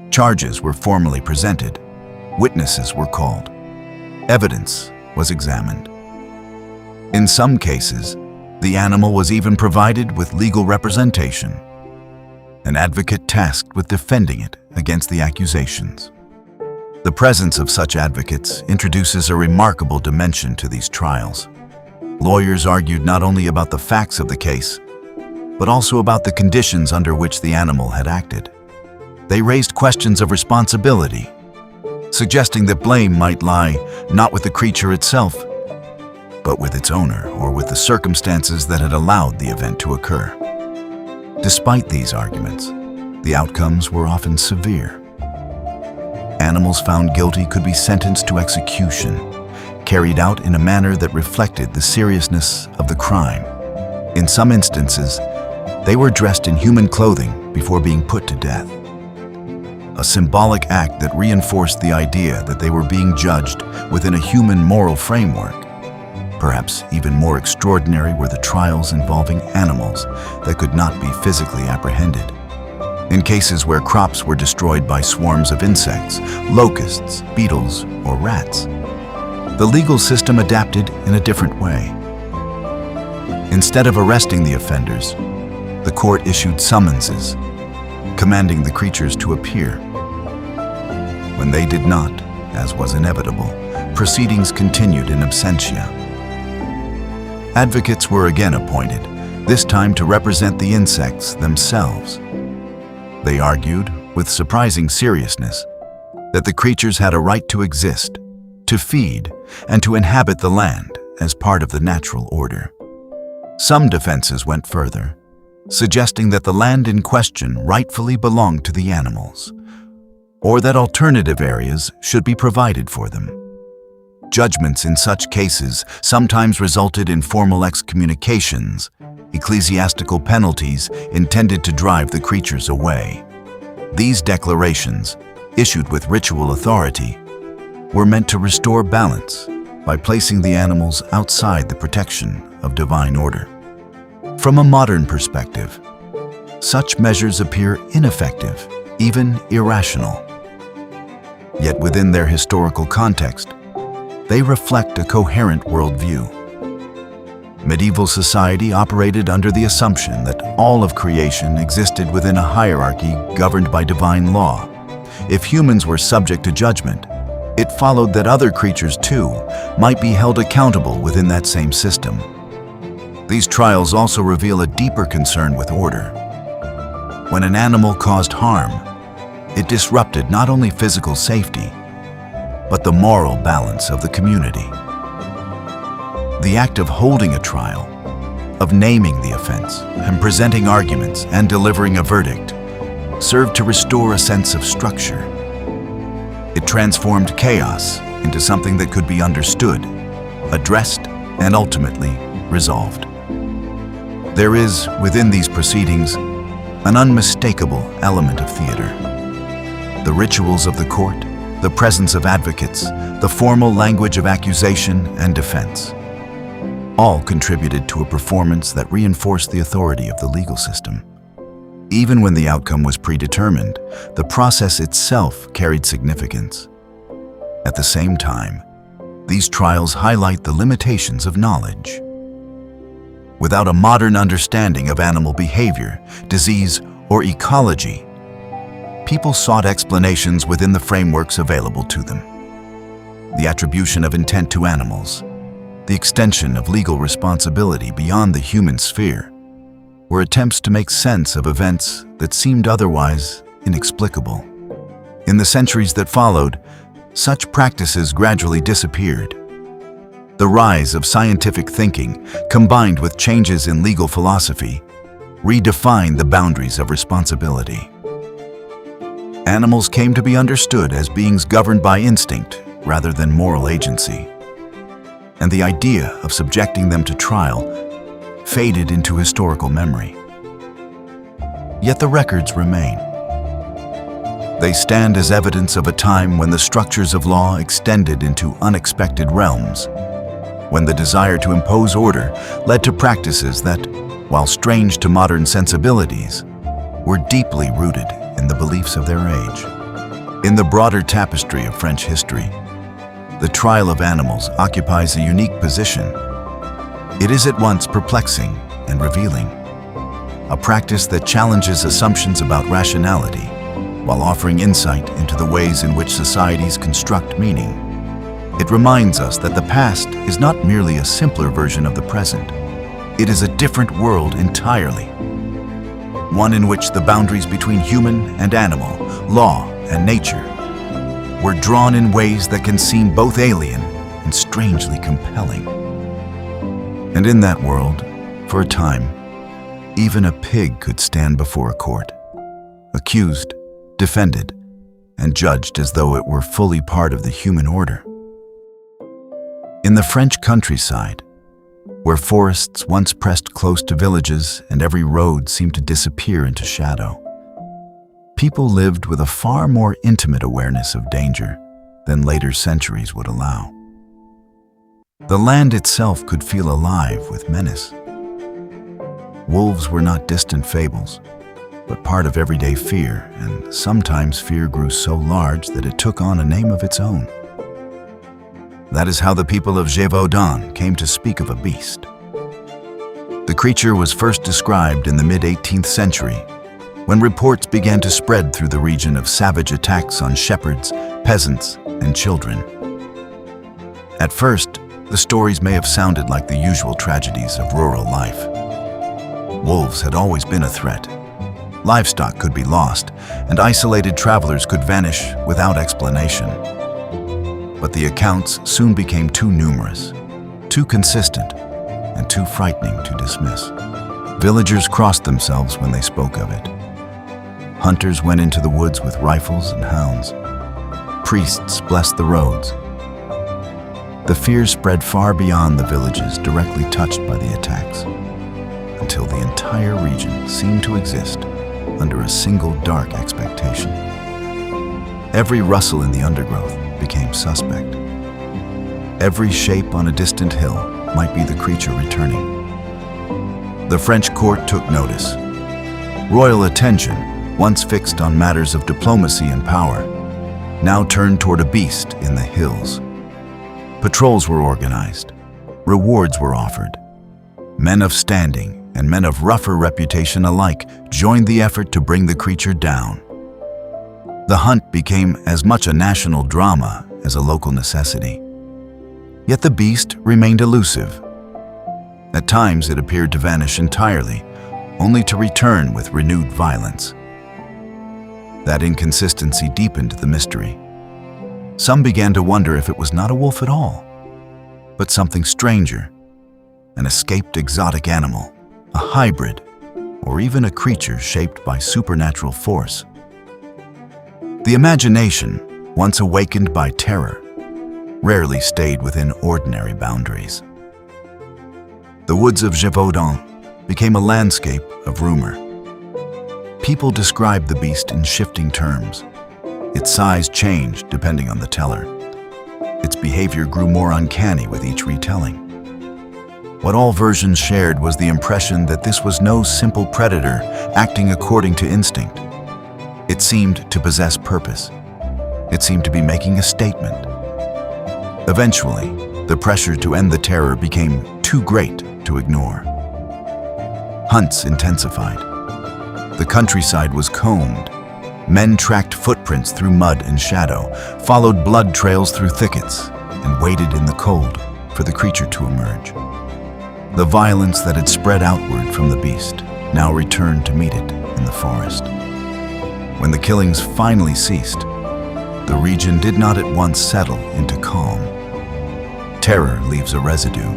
Charges were formally presented, witnesses were called, evidence was examined. In some cases, the animal was even provided with legal representation, an advocate tasked with defending it against the accusations. The presence of such advocates introduces a remarkable dimension to these trials. Lawyers argued not only about the facts of the case, but also about the conditions under which the animal had acted. They raised questions of responsibility, suggesting that blame might lie not with the creature itself, but with its owner or with the circumstances that had allowed the event to occur. Despite these arguments, the outcomes were often severe. Animals found guilty could be sentenced to execution, carried out in a manner that reflected the seriousness of the crime. In some instances, they were dressed in human clothing before being put to death, a symbolic act that reinforced the idea that they were being judged within a human moral framework. Perhaps even more extraordinary were the trials involving animals that could not be physically apprehended. In cases where crops were destroyed by swarms of insects, locusts, beetles, or rats, the legal system adapted in a different way. Instead of arresting the offenders, the court issued summonses, commanding the creatures to appear. When they did not, as was inevitable, proceedings continued in absentia. Advocates were again appointed, this time to represent the insects themselves. They argued, with surprising seriousness, that the creatures had a right to exist, to feed, and to inhabit the land as part of the natural order. Some defenses went further, suggesting that the land in question rightfully belonged to the animals, or that alternative areas should be provided for them. Judgments in such cases sometimes resulted in formal excommunications, ecclesiastical penalties intended to drive the creatures away. These declarations, issued with ritual authority, were meant to restore balance by placing the animals outside the protection of divine order. From a modern perspective, such measures appear ineffective, even irrational. Yet within their historical context, they reflect a coherent worldview. Medieval society operated under the assumption that all of creation existed within a hierarchy governed by divine law. If humans were subject to judgment, it followed that other creatures too might be held accountable within that same system. These trials also reveal a deeper concern with order. When an animal caused harm, it disrupted not only physical safety, but the moral balance of the community. The act of holding a trial, of naming the offense, and presenting arguments and delivering a verdict, served to restore a sense of structure. It transformed chaos into something that could be understood, addressed, and ultimately resolved. There is, within these proceedings, an unmistakable element of theater. The rituals of the court, the presence of advocates, the formal language of accusation and defense, all contributed to a performance that reinforced the authority of the legal system. Even when the outcome was predetermined, the process itself carried significance. At the same time, these trials highlight the limitations of knowledge. Without a modern understanding of animal behavior, disease, or ecology, people sought explanations within the frameworks available to them. The attribution of intent to animals, the extension of legal responsibility beyond the human sphere, were attempts to make sense of events that seemed otherwise inexplicable. In the centuries that followed, such practices gradually disappeared. The rise of scientific thinking, combined with changes in legal philosophy, redefined the boundaries of responsibility. Animals came to be understood as beings governed by instinct rather than moral agency, and the idea of subjecting them to trial faded into historical memory. Yet the records remain. They stand as evidence of a time when the structures of law extended into unexpected realms, when the desire to impose order led to practices that, while strange to modern sensibilities, were deeply rooted in the beliefs of their age. In the broader tapestry of French history, the trial of animals occupies a unique position. It is at once perplexing and revealing, a practice that challenges assumptions about rationality while offering insight into the ways in which societies construct meaning. It reminds us that the past is not merely a simpler version of the present. It is a different world entirely, one in which the boundaries between human and animal, law and nature, were drawn in ways that can seem both alien and strangely compelling. And in that world, for a time, even a pig could stand before a court, accused, defended, and judged as though it were fully part of the human order. In the French countryside, where forests once pressed close to villages and every road seemed to disappear into shadow, people lived with a far more intimate awareness of danger than later centuries would allow. The land itself could feel alive with menace. Wolves were not distant fables, but part of everyday fear, and sometimes fear grew so large that it took on a name of its own. That is how the people of Gévaudan came to speak of a beast. The creature was first described in the mid-18th century, when reports began to spread through the region of savage attacks on shepherds, peasants, and children. At first, the stories may have sounded like the usual tragedies of rural life. Wolves had always been a threat. Livestock could be lost, and isolated travelers could vanish without explanation. But the accounts soon became too numerous, too consistent, and too frightening to dismiss. Villagers crossed themselves when they spoke of it. Hunters went into the woods with rifles and hounds. Priests blessed the roads. The fear spread far beyond the villages directly touched by the attacks, until the entire region seemed to exist under a single dark expectation. Every rustle in the undergrowth became suspect. Every shape on a distant hill might be the creature returning. The French court took notice. Royal attention, once fixed on matters of diplomacy and power, now turned toward a beast in the hills. Patrols were organized, rewards were offered, Men of standing and men of rougher reputation alike joined the effort to bring the creature down. The hunt became as much a national drama as a local necessity. Yet the beast remained elusive. At times it appeared to vanish entirely, only to return with renewed violence. That inconsistency deepened the mystery. Some began to wonder if it was not a wolf at all, but something stranger, an escaped exotic animal, a hybrid, or even a creature shaped by supernatural force. The imagination, once awakened by terror, rarely stayed within ordinary boundaries. The woods of Gévaudan became a landscape of rumor. People described the beast in shifting terms. Its size changed depending on the teller. Its behavior grew more uncanny with each retelling. What all versions shared was the impression that this was no simple predator acting according to instinct. It seemed to possess purpose. It seemed to be making a statement. Eventually, the pressure to end the terror became too great to ignore. Hunts intensified. The countryside was combed. Men tracked footprints through mud and shadow, followed blood trails through thickets, and waited in the cold for the creature to emerge. The violence that had spread outward from the beast now returned to meet it in the forest. When the killings finally ceased, the region did not at once settle into calm. Terror leaves a residue.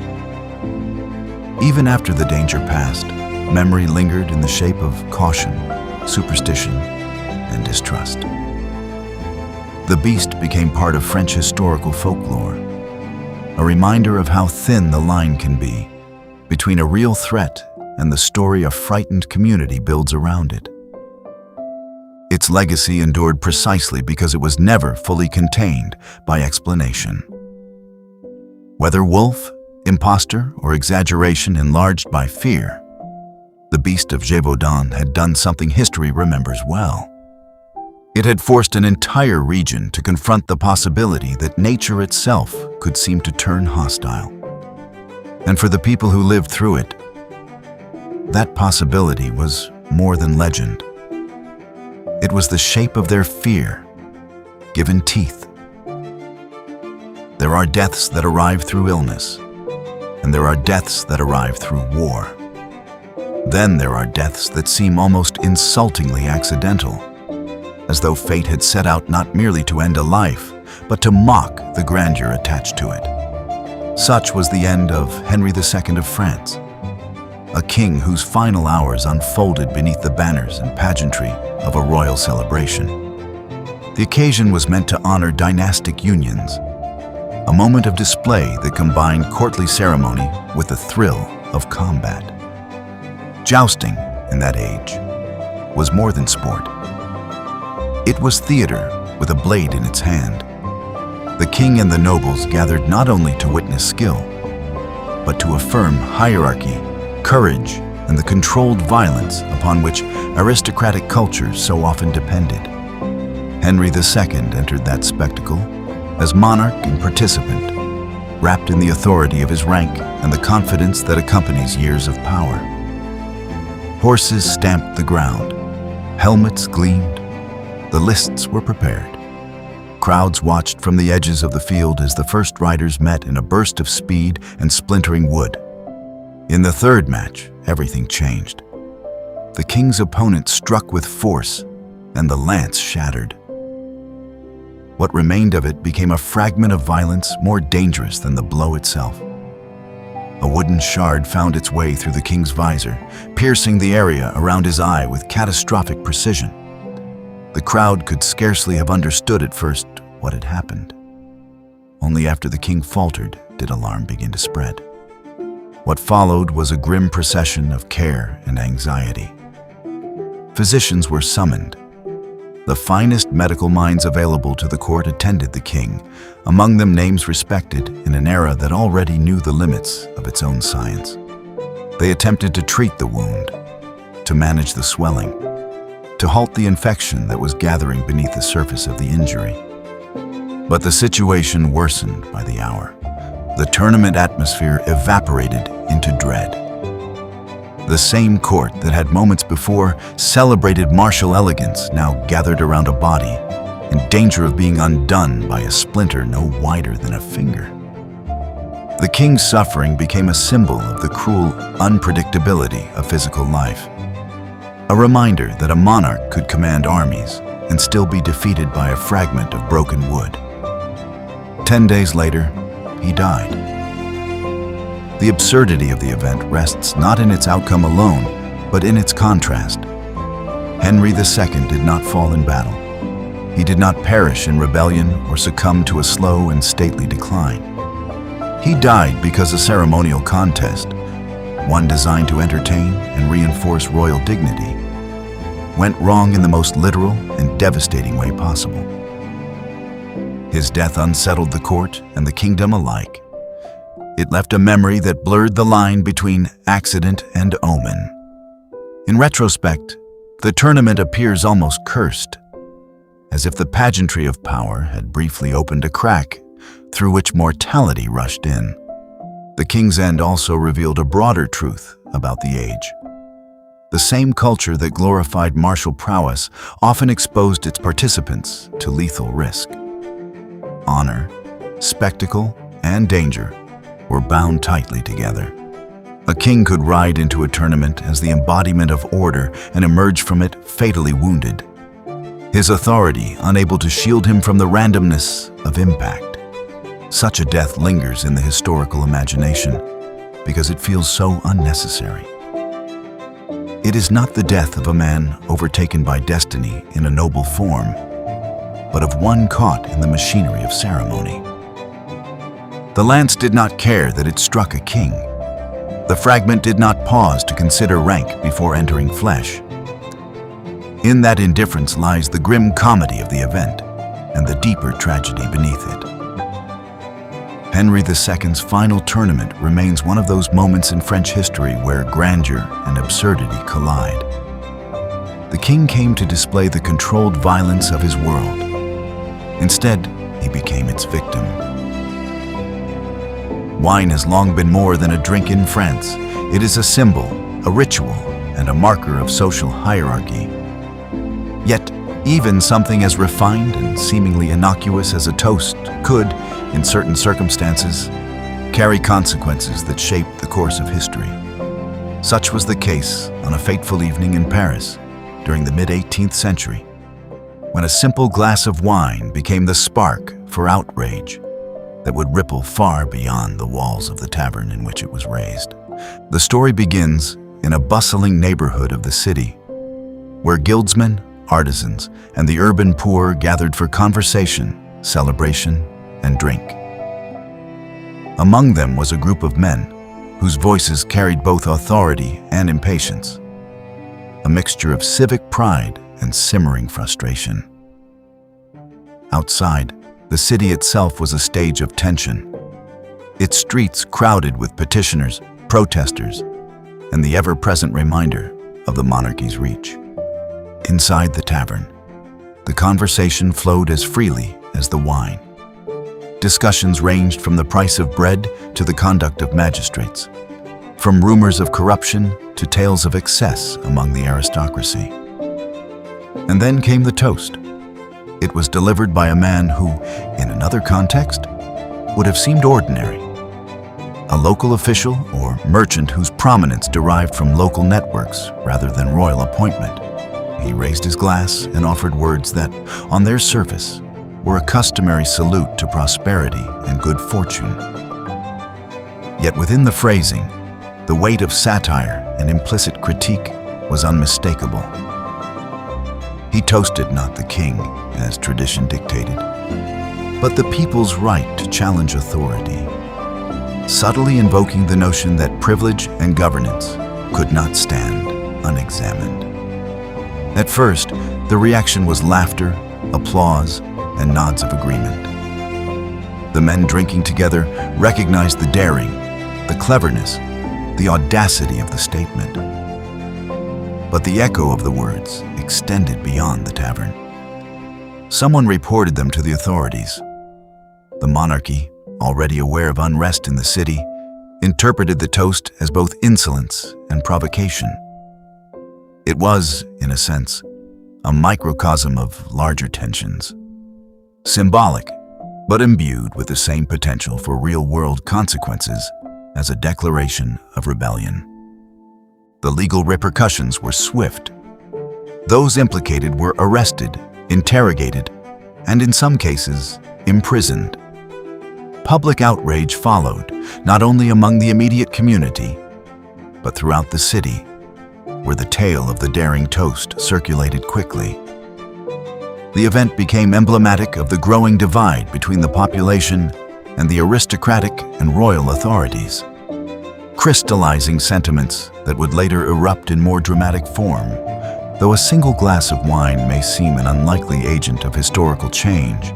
Even after the danger passed, memory lingered in the shape of caution, superstition, and distrust. The beast became part of French historical folklore, a reminder of how thin the line can be between a real threat and the story a frightened community builds around it. Its legacy endured precisely because it was never fully contained by explanation. Whether wolf, impostor, or exaggeration enlarged by fear, the Beast of Gévaudan had done something history remembers well. It had forced an entire region to confront the possibility that nature itself could seem to turn hostile. And for the people who lived through it, that possibility was more than legend. It was the shape of their fear, given teeth. There are deaths that arrive through illness, and there are deaths that arrive through war. Then there are deaths that seem almost insultingly accidental, as though fate had set out not merely to end a life, but to mock the grandeur attached to it. Such was the end of Henry II of France, a king whose final hours unfolded beneath the banners and pageantry of a royal celebration. The occasion was meant to honor dynastic unions, a moment of display that combined courtly ceremony with the thrill of combat. Jousting, in that age, was more than sport. It was theater with a blade in its hand. The king and the nobles gathered not only to witness skill, but to affirm hierarchy, courage, and the controlled violence upon which aristocratic culture so often depended. Henry II entered that spectacle as monarch and participant, wrapped in the authority of his rank and the confidence that accompanies years of power. Horses stamped the ground, helmets gleamed, the lists were prepared. Crowds watched from the edges of the field as the first riders met in a burst of speed and splintering wood. In the third match, everything changed. The king's opponent struck with force, and the lance shattered. What remained of it became a fragment of violence more dangerous than the blow itself. A wooden shard found its way through the king's visor, piercing the area around his eye with catastrophic precision. The crowd could scarcely have understood at first what had happened. Only after the king faltered did alarm begin to spread. What followed was a grim procession of care and anxiety. Physicians were summoned. The finest medical minds available to the court attended the king, among them names respected in an era that already knew the limits of its own science. They attempted to treat the wound, to manage the swelling, to halt the infection that was gathering beneath the surface of the injury. But the situation worsened by the hour. The tournament atmosphere evaporated into dread. The same court that had moments before celebrated martial elegance now gathered around a body, in danger of being undone by a splinter no wider than a finger. The king's suffering became a symbol of the cruel unpredictability of physical life, a reminder that a monarch could command armies and still be defeated by a fragment of broken wood. 10 days later, he died. The absurdity of the event rests not in its outcome alone, but in its contrast. Henry II did not fall in battle. He did not perish in rebellion or succumb to a slow and stately decline. He died because a ceremonial contest, one designed to entertain and reinforce royal dignity, went wrong in the most literal and devastating way possible. His death unsettled the court and the kingdom alike. It left a memory that blurred the line between accident and omen. In retrospect, the tournament appears almost cursed, as if the pageantry of power had briefly opened a crack through which mortality rushed in. The king's end also revealed a broader truth about the age. The same culture that glorified martial prowess often exposed its participants to lethal risk. Honor, spectacle, and danger were bound tightly together. A king could ride into a tournament as the embodiment of order and emerge from it fatally wounded, his authority unable to shield him from the randomness of impact. Such a death lingers in the historical imagination because it feels so unnecessary. It is not the death of a man overtaken by destiny in a noble form, but of one caught in the machinery of ceremony. The lance did not care that it struck a king. The fragment did not pause to consider rank before entering flesh. In that indifference lies the grim comedy of the event and the deeper tragedy beneath it. Henry II's final tournament remains one of those moments in French history where grandeur and absurdity collide. The king came to display the controlled violence of his world. Instead, he became its victim. Wine has long been more than a drink in France. It is a symbol, a ritual, and a marker of social hierarchy. Yet, even something as refined and seemingly innocuous as a toast could, in certain circumstances, carry consequences that shaped the course of history. Such was the case on a fateful evening in Paris during the mid-18th century, when a simple glass of wine became the spark for outrage that would ripple far beyond the walls of the tavern in which it was raised. The story begins in a bustling neighborhood of the city, where guildsmen, artisans, and the urban poor gathered for conversation, celebration, and drink. Among them was a group of men whose voices carried both authority and impatience, a mixture of civic pride and simmering frustration. Outside, the city itself was a stage of tension, its streets crowded with petitioners, protesters, and the ever-present reminder of the monarchy's reach. Inside the tavern, the conversation flowed as freely as the wine. Discussions ranged from the price of bread to the conduct of magistrates, from rumors of corruption to tales of excess among the aristocracy. And then came the toast. It was delivered by a man who, in another context, would have seemed ordinary. A local official or merchant whose prominence derived from local networks rather than royal appointment. He raised his glass and offered words that, on their surface, were a customary salute to prosperity and good fortune. Yet within the phrasing, the weight of satire and implicit critique was unmistakable. He toasted not the king, as tradition dictated, but the people's right to challenge authority, subtly invoking the notion that privilege and governance could not stand unexamined. At first, the reaction was laughter, applause, and nods of agreement. The men drinking together recognized the daring, the cleverness, the audacity of the statement. But the echo of the words extended beyond the tavern. Someone reported them to the authorities. The monarchy, already aware of unrest in the city, interpreted the toast as both insolence and provocation. It was, in a sense, a microcosm of larger tensions. Symbolic, but imbued with the same potential for real-world consequences as a declaration of rebellion. The legal repercussions were swift. Those implicated were arrested, interrogated, and in some cases, imprisoned. Public outrage followed, not only among the immediate community, but throughout the city, where the tale of the daring toast circulated quickly. The event became emblematic of the growing divide between the population and the aristocratic and royal authorities, crystallizing sentiments that would later erupt in more dramatic form. Though a single glass of wine may seem an unlikely agent of historical change,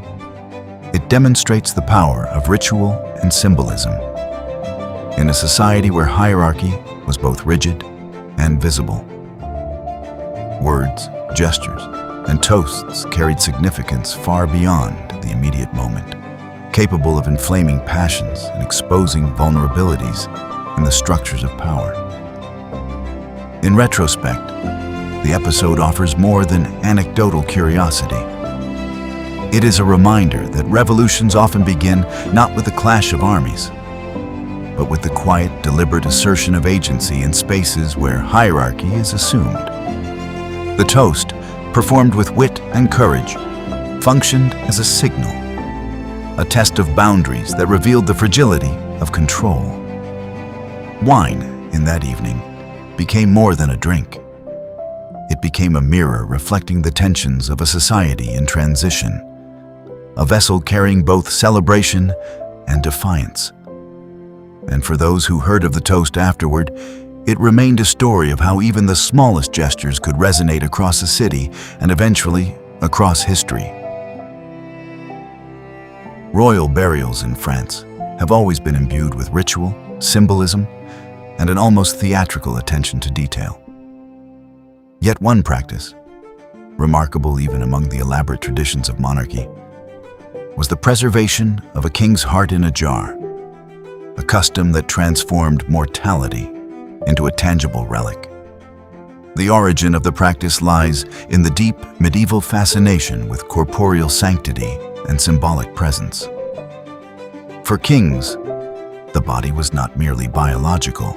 it demonstrates the power of ritual and symbolism. In a society where hierarchy was both rigid and visible, words, gestures, and toasts carried significance far beyond the immediate moment, capable of inflaming passions and exposing vulnerabilities in the structures of power. In retrospect, the episode offers more than anecdotal curiosity. It is a reminder that revolutions often begin not with the clash of armies, but with the quiet, deliberate assertion of agency in spaces where hierarchy is assumed. The toast, performed with wit and courage, functioned as a signal, a test of boundaries that revealed the fragility of control. Wine, in that evening, became more than a drink. It became a mirror reflecting the tensions of a society in transition, a vessel carrying both celebration and defiance. And for those who heard of the toast afterward, it remained a story of how even the smallest gestures could resonate across a city and eventually across history. Royal burials in France have always been imbued with ritual, symbolism, and an almost theatrical attention to detail. Yet one practice, remarkable even among the elaborate traditions of monarchy, was the preservation of a king's heart in a jar, a custom that transformed mortality into a tangible relic. The origin of the practice lies in the deep medieval fascination with corporeal sanctity and symbolic presence. For kings, the body was not merely biological.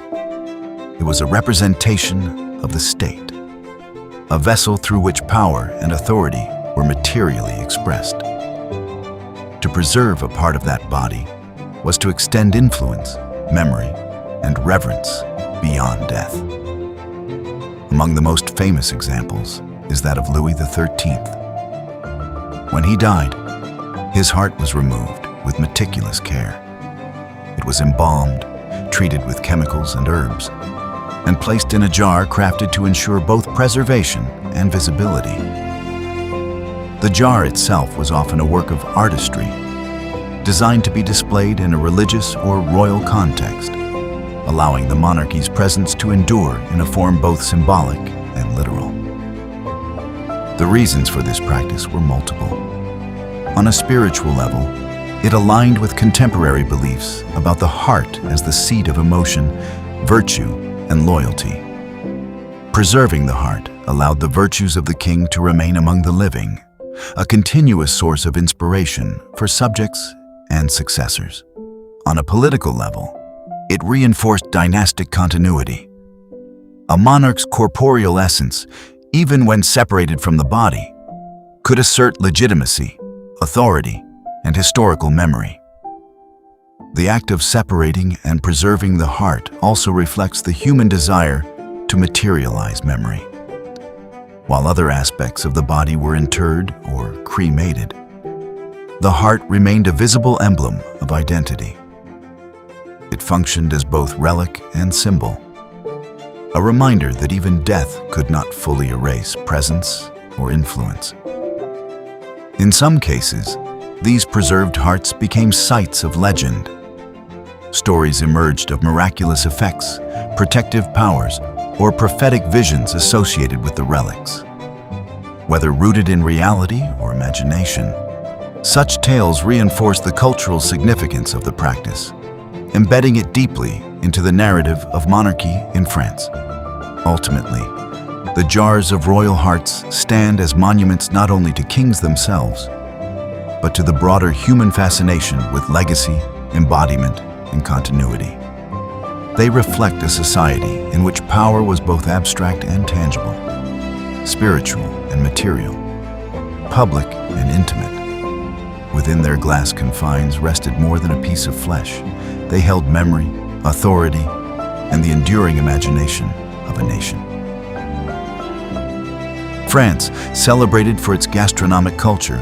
It was a representation of the state, a vessel through which power and authority were materially expressed. To preserve a part of that body was to extend influence, memory, and reverence beyond death. Among the most famous examples is that of Louis XIII. When he died, his heart was removed with meticulous care. It was embalmed, treated with chemicals and herbs, and placed in a jar crafted to ensure both preservation and visibility. The jar itself was often a work of artistry, designed to be displayed in a religious or royal context, allowing the monarchy's presence to endure in a form both symbolic and literal. The reasons for this practice were multiple. On a spiritual level, it aligned with contemporary beliefs about the heart as the seat of emotion, virtue, and loyalty. Preserving the heart allowed the virtues of the king to remain among the living, a continuous source of inspiration for subjects and successors. On a political level, it reinforced dynastic continuity. A monarch's corporeal essence, even when separated from the body, could assert legitimacy, authority, and historical memory. The act of separating and preserving the heart also reflects the human desire to materialize memory. While other aspects of the body were interred or cremated, the heart remained a visible emblem of identity. It functioned as both relic and symbol, a reminder that even death could not fully erase presence or influence. In some cases, these preserved hearts became sites of legend. Stories emerged of miraculous effects, protective powers, or prophetic visions associated with the relics. Whether rooted in reality or imagination, such tales reinforce the cultural significance of the practice, embedding it deeply into the narrative of monarchy in France. Ultimately, the jars of royal hearts stand as monuments not only to kings themselves, but to the broader human fascination with legacy, embodiment, and continuity. They reflect a society in which power was both abstract and tangible, spiritual and material, public and intimate. Within their glass confines rested more than a piece of flesh. They held memory, authority, and the enduring imagination of a nation. France, celebrated for its gastronomic culture,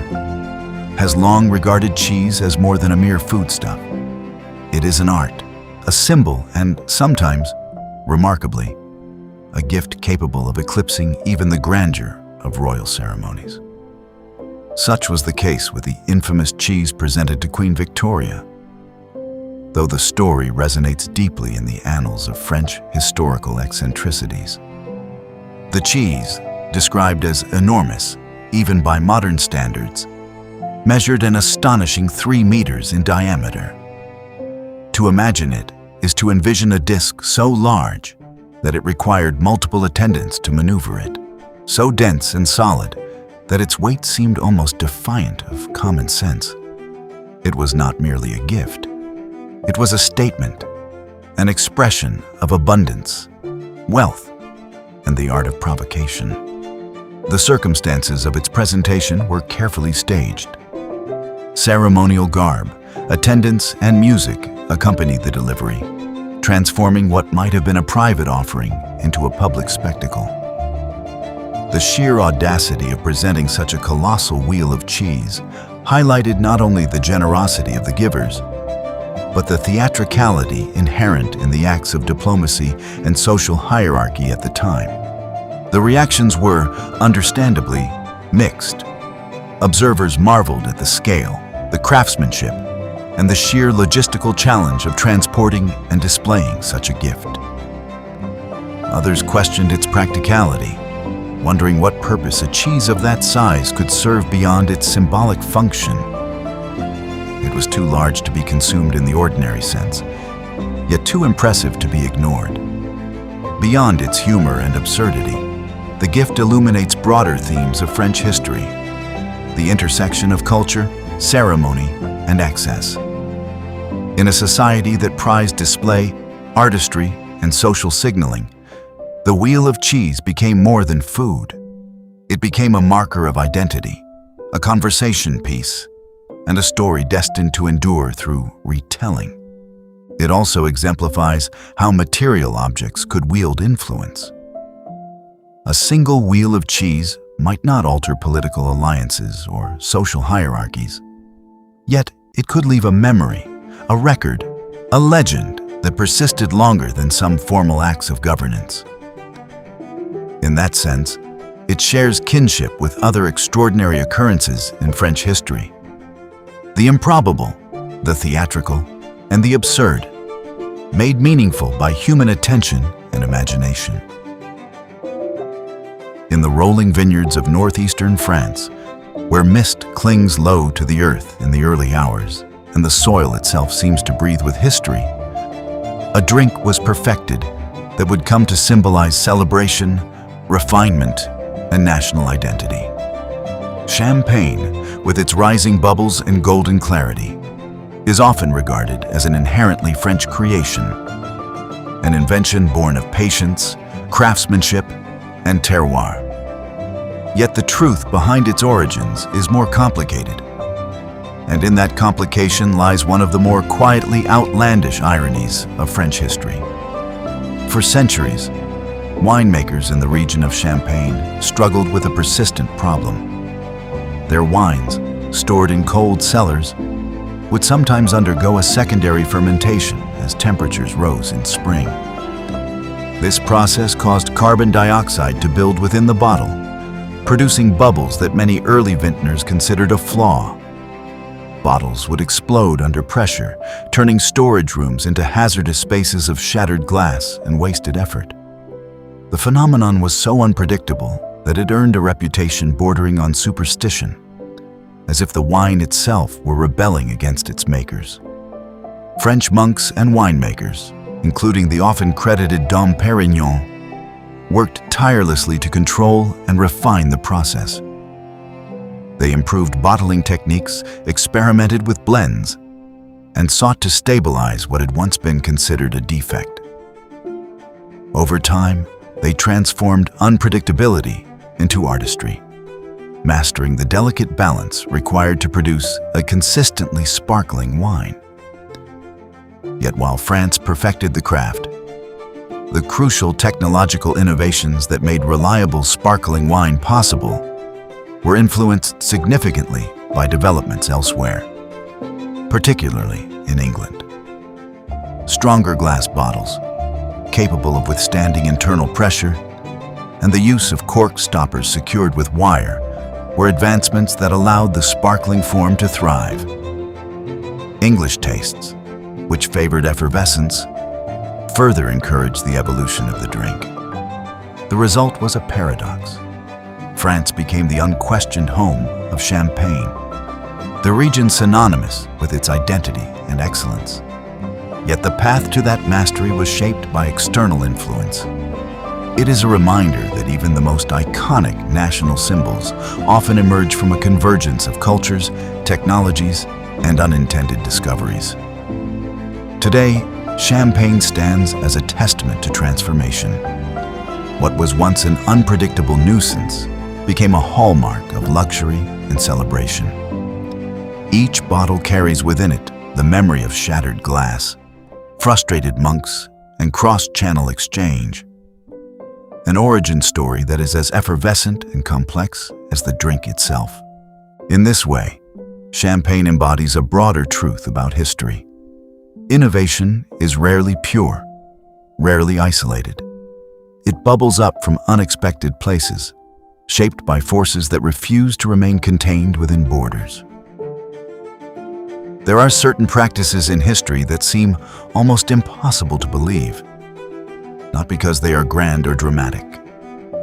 has long regarded cheese as more than a mere foodstuff. It is an art, a symbol, and sometimes, remarkably, a gift capable of eclipsing even the grandeur of royal ceremonies. Such was the case with the infamous cheese presented to Queen Victoria, though the story resonates deeply in the annals of French historical eccentricities. The cheese, described as enormous, even by modern standards, measured an astonishing 3 meters in diameter. To imagine it is to envision a disc so large that it required multiple attendants to maneuver it, so dense and solid that its weight seemed almost defiant of common sense. It was not merely a gift. It was a statement, an expression of abundance, wealth, and the art of provocation. The circumstances of its presentation were carefully staged. Ceremonial garb, attendants, and music accompanied the delivery, transforming what might have been a private offering into a public spectacle. The sheer audacity of presenting such a colossal wheel of cheese highlighted not only the generosity of the givers, but the theatricality inherent in the acts of diplomacy and social hierarchy at the time. The reactions were, understandably, mixed. Observers marveled at the scale, the craftsmanship, and the sheer logistical challenge of transporting and displaying such a gift. Others questioned its practicality, wondering what purpose a cheese of that size could serve beyond its symbolic function. It was too large to be consumed in the ordinary sense, yet too impressive to be ignored. Beyond its humor and absurdity, the gift illuminates broader themes of French history, the intersection of culture, ceremony, and excess. In a society that prized display, artistry, and social signaling, the wheel of cheese became more than food. It became a marker of identity, a conversation piece, and a story destined to endure through retelling. It also exemplifies how material objects could wield influence. A single wheel of cheese might not alter political alliances or social hierarchies, yet it could leave a memory, a record, a legend that persisted longer than some formal acts of governance. In that sense, it shares kinship with other extraordinary occurrences in French history. The improbable, the theatrical, and the absurd, made meaningful by human attention and imagination. In the rolling vineyards of northeastern France, where mist clings low to the earth in the early hours, and the soil itself seems to breathe with history, a drink was perfected that would come to symbolize celebration, refinement, and national identity. Champagne, with its rising bubbles and golden clarity, is often regarded as an inherently French creation, an invention born of patience, craftsmanship, and terroir. Yet the truth behind its origins is more complicated, and in that complication lies one of the more quietly outlandish ironies of French history. For centuries, winemakers in the region of Champagne struggled with a persistent problem. Their wines, stored in cold cellars, would sometimes undergo a secondary fermentation as temperatures rose in spring. This process caused carbon dioxide to build within the bottle, producing bubbles that many early vintners considered a flaw. Bottles would explode under pressure, turning storage rooms into hazardous spaces of shattered glass and wasted effort. The phenomenon was so unpredictable that it earned a reputation bordering on superstition, as if the wine itself were rebelling against its makers. French monks and winemakers, including the often credited Dom Perignon, worked tirelessly to control and refine the process. They improved bottling techniques, experimented with blends, and sought to stabilize what had once been considered a defect. Over time, they transformed unpredictability into artistry, mastering the delicate balance required to produce a consistently sparkling wine. Yet while France perfected the craft, the crucial technological innovations that made reliable sparkling wine possible were influenced significantly by developments elsewhere, particularly in England. Stronger glass bottles, capable of withstanding internal pressure, and the use of cork stoppers secured with wire were advancements that allowed the sparkling form to thrive. English tastes, which favored effervescence, further encouraged the evolution of the drink. The result was a paradox. France became the unquestioned home of champagne, the region synonymous with its identity and excellence. Yet the path to that mastery was shaped by external influence. It is a reminder that even the most iconic national symbols often emerge from a convergence of cultures, technologies, and unintended discoveries. Today, champagne stands as a testament to transformation. What was once an unpredictable nuisance became a hallmark of luxury and celebration. Each bottle carries within it the memory of shattered glass, frustrated monks, and cross-channel exchange. An origin story that is as effervescent and complex as the drink itself. In this way, champagne embodies a broader truth about history. Innovation is rarely pure, rarely isolated. It bubbles up from unexpected places, shaped by forces that refuse to remain contained within borders. There are certain practices in history that seem almost impossible to believe, not because they are grand or dramatic,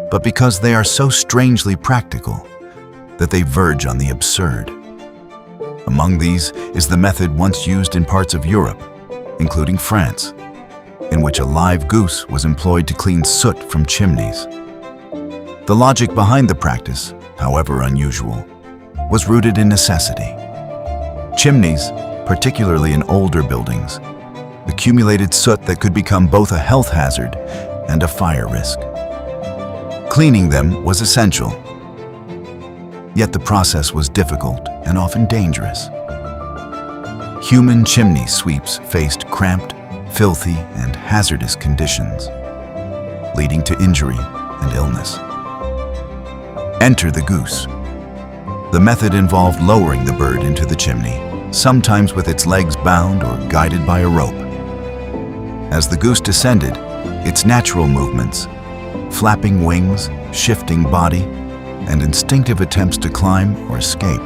but because they are so strangely practical that they verge on the absurd. Among these is the method once used in parts of Europe, including France, in which a live goose was employed to clean soot from chimneys. The logic behind the practice, however unusual, was rooted in necessity. Chimneys, particularly in older buildings, accumulated soot that could become both a health hazard and a fire risk. Cleaning them was essential, yet the process was difficult and often dangerous. Human chimney sweeps faced cramped, filthy, and hazardous conditions, leading to injury and illness. Enter the goose. The method involved lowering the bird into the chimney, sometimes with its legs bound or guided by a rope. As the goose descended, its natural movements, flapping wings, shifting body, and instinctive attempts to climb or escape,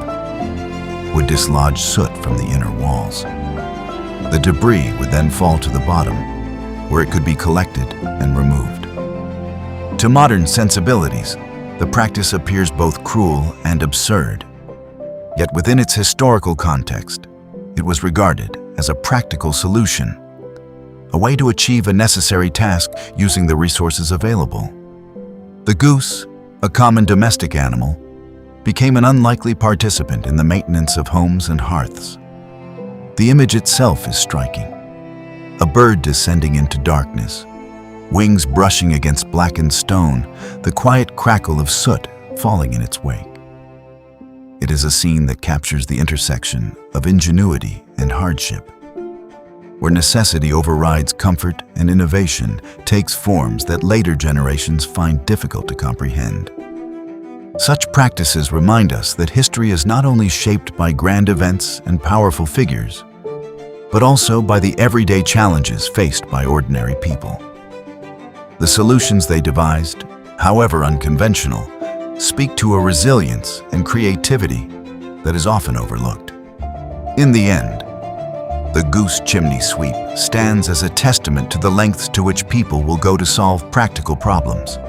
would dislodge soot from the inner walls. The debris would then fall to the bottom, where it could be collected and removed. To modern sensibilities, the practice appears both cruel and absurd. Yet within its historical context, it was regarded as a practical solution, a way to achieve a necessary task using the resources available. The goose, a common domestic animal, became an unlikely participant in the maintenance of homes and hearths. The image itself is striking. A bird descending into darkness, wings brushing against blackened stone, the quiet crackle of soot falling in its wake. It is a scene that captures the intersection of ingenuity and hardship, where necessity overrides comfort and innovation takes forms that later generations find difficult to comprehend. Such practices remind us that history is not only shaped by grand events and powerful figures, but also by the everyday challenges faced by ordinary people. The solutions they devised, however unconventional, speak to a resilience and creativity that is often overlooked. In the end, the goose chimney sweep stands as a testament to the lengths to which people will go to solve practical problems.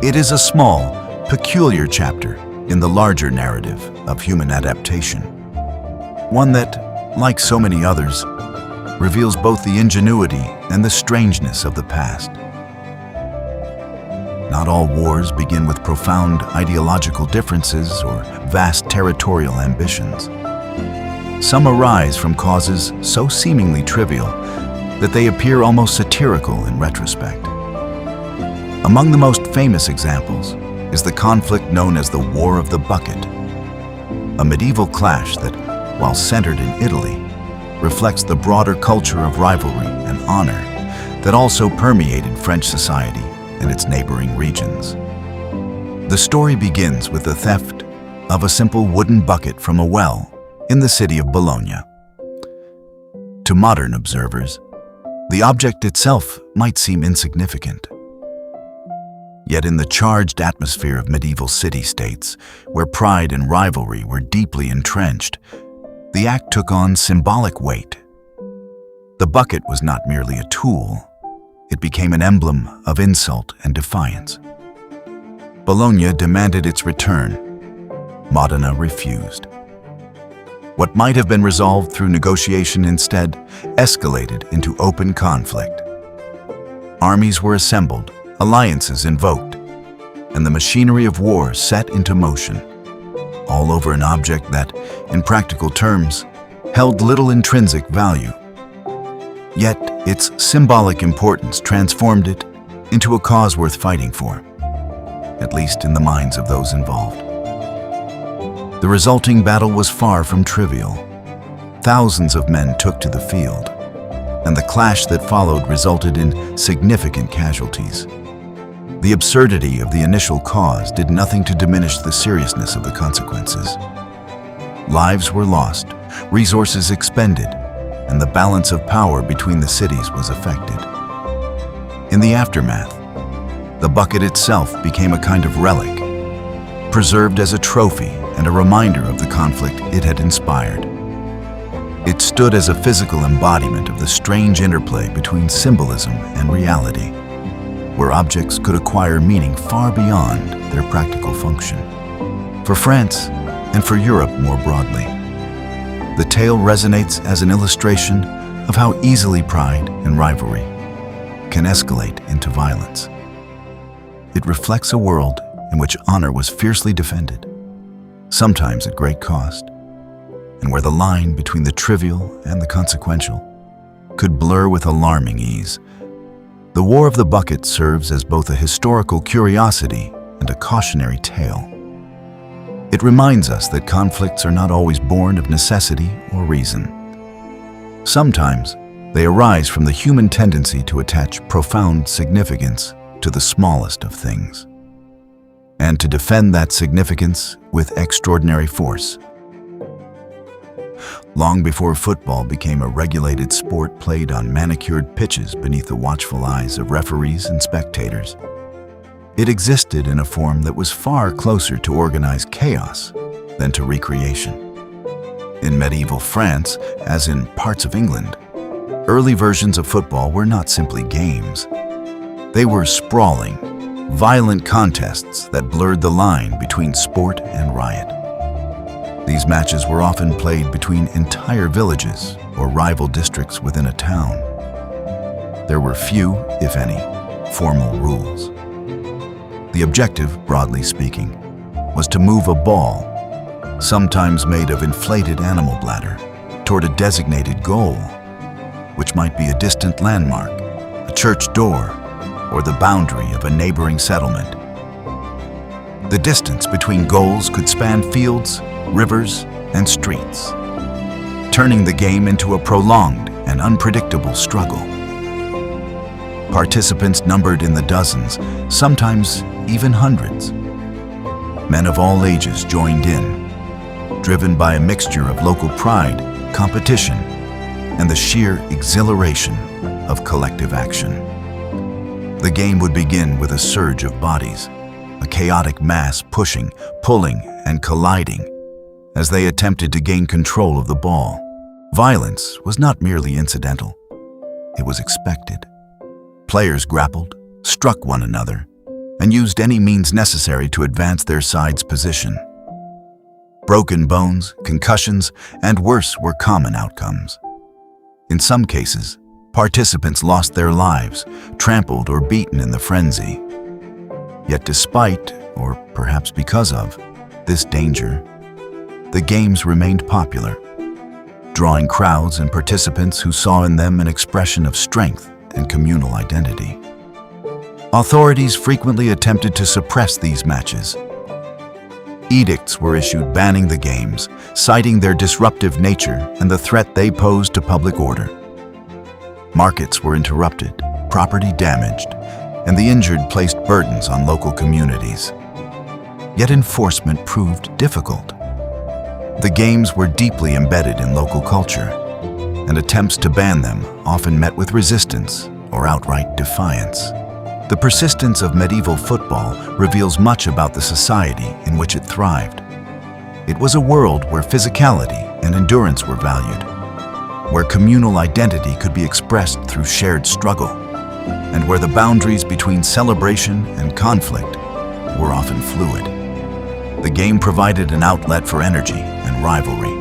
It is a small, peculiar chapter in the larger narrative of human adaptation, one that, like so many others, reveals both the ingenuity and the strangeness of the past. Not all wars begin with profound ideological differences or vast territorial ambitions. Some arise from causes so seemingly trivial that they appear almost satirical in retrospect. Among the most famous examples is the conflict known as the War of the Bucket, a medieval clash that, while centered in Italy, reflects the broader culture of rivalry and honor that also permeated French society and its neighboring regions. The story begins with the theft of a simple wooden bucket from a well in the city of Bologna. To modern observers, the object itself might seem insignificant. Yet in the charged atmosphere of medieval city-states, where pride and rivalry were deeply entrenched, the act took on symbolic weight. The bucket was not merely a tool, it became an emblem of insult and defiance. Bologna demanded its return. Modena refused. What might have been resolved through negotiation instead escalated into open conflict. Armies were assembled, alliances invoked, and the machinery of war set into motion, all over an object that, in practical terms, held little intrinsic value. Yet its symbolic importance transformed it into a cause worth fighting for, at least in the minds of those involved. The resulting battle was far from trivial. Thousands of men took to the field, and the clash that followed resulted in significant casualties. The absurdity of the initial cause did nothing to diminish the seriousness of the consequences. Lives were lost, resources expended, and the balance of power between the cities was affected. In the aftermath, the bucket itself became a kind of relic, preserved as a trophy and a reminder of the conflict it had inspired. It stood as a physical embodiment of the strange interplay between symbolism and reality, where objects could acquire meaning far beyond their practical function. For France, and for Europe more broadly, the tale resonates as an illustration of how easily pride and rivalry can escalate into violence. It reflects a world in which honor was fiercely defended, sometimes at great cost, and where the line between the trivial and the consequential could blur with alarming ease. The War of the Bucket serves as both a historical curiosity and a cautionary tale. It reminds us that conflicts are not always born of necessity or reason. Sometimes they arise from the human tendency to attach profound significance to the smallest of things, and to defend that significance with extraordinary force. Long before football became a regulated sport played on manicured pitches beneath the watchful eyes of referees and spectators, it existed in a form that was far closer to organized chaos than to recreation. In medieval France, as in parts of England, early versions of football were not simply games. They were sprawling, violent contests that blurred the line between sport and riot. These matches were often played between entire villages or rival districts within a town. There were few, if any, formal rules. The objective, broadly speaking, was to move a ball, sometimes made of inflated animal bladder, toward a designated goal, which might be a distant landmark, a church door, or the boundary of a neighboring settlement. The distance between goals could span fields, rivers, and streets, turning the game into a prolonged and unpredictable struggle. Participants numbered in the dozens, sometimes even hundreds. Men of all ages joined in, driven by a mixture of local pride, competition, and the sheer exhilaration of collective action. The game would begin with a surge of bodies, a chaotic mass pushing, pulling, and colliding as they attempted to gain control of the ball. Violence was not merely incidental, it was expected. Players grappled, struck one another, and used any means necessary to advance their side's position. Broken bones, concussions, and worse were common outcomes. In some cases, participants lost their lives, trampled or beaten in the frenzy. Yet despite, or perhaps because of, this danger, the games remained popular, drawing crowds and participants who saw in them an expression of strength and communal identity. Authorities frequently attempted to suppress these matches. Edicts were issued banning the games, citing their disruptive nature and the threat they posed to public order. Markets were interrupted, property damaged, and the injured placed burdens on local communities. Yet enforcement proved difficult. The games were deeply embedded in local culture, and attempts to ban them often met with resistance or outright defiance. The persistence of medieval football reveals much about the society in which it thrived. It was a world where physicality and endurance were valued, where communal identity could be expressed through shared struggle, and where the boundaries between celebration and conflict were often fluid. The game provided an outlet for energy and rivalry,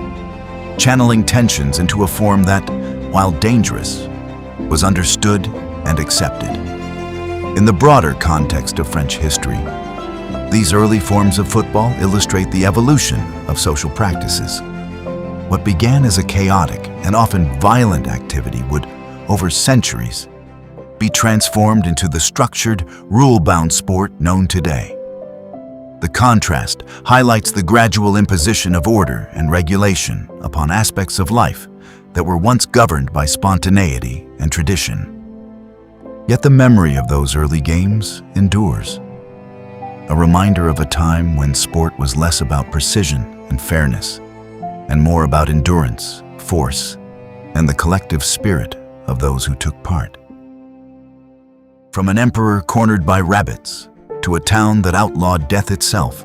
channeling tensions into a form that, while dangerous, was understood and accepted. In the broader context of French history, these early forms of football illustrate the evolution of social practices. What began as a chaotic and often violent activity would, over centuries, be transformed into the structured, rule-bound sport known today. The contrast highlights the gradual imposition of order and regulation upon aspects of life that were once governed by spontaneity and tradition. Yet the memory of those early games endures, a reminder of a time when sport was less about precision and fairness, and more about endurance, force, and the collective spirit of those who took part. From an emperor cornered by rabbits, to a town that outlawed death itself,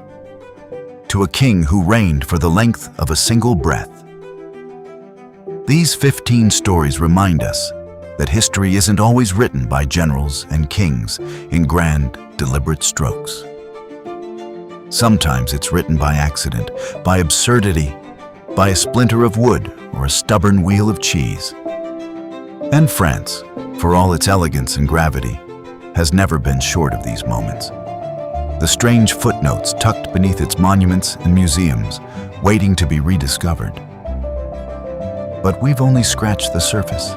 to a king who reigned for the length of a single breath. These 15 stories remind us that history isn't always written by generals and kings in grand, deliberate strokes. Sometimes it's written by accident, by absurdity, by a splinter of wood or a stubborn wheel of cheese. And France, for all its elegance and gravity, has never been short of these moments. The strange footnotes tucked beneath its monuments and museums, waiting to be rediscovered. But we've only scratched the surface.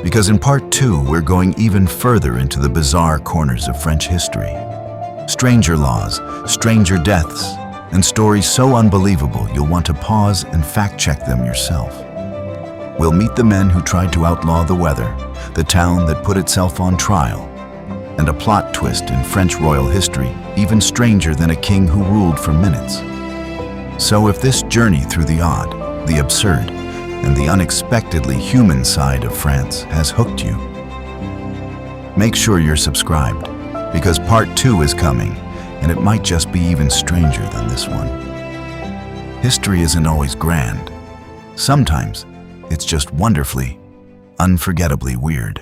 Because in part 2, we're going even further into the bizarre corners of French history. Stranger laws, stranger deaths, and stories so unbelievable you'll want to pause and fact-check them yourself. We'll meet the men who tried to outlaw the weather, the town that put itself on trial, and a plot twist in French royal history even stranger than a king who ruled for minutes. So if this journey through the odd, the absurd, and the unexpectedly human side of France has hooked you, make sure you're subscribed, because part 2 is coming, and it might just be even stranger than this one. History isn't always grand. Sometimes it's just wonderfully, unforgettably weird.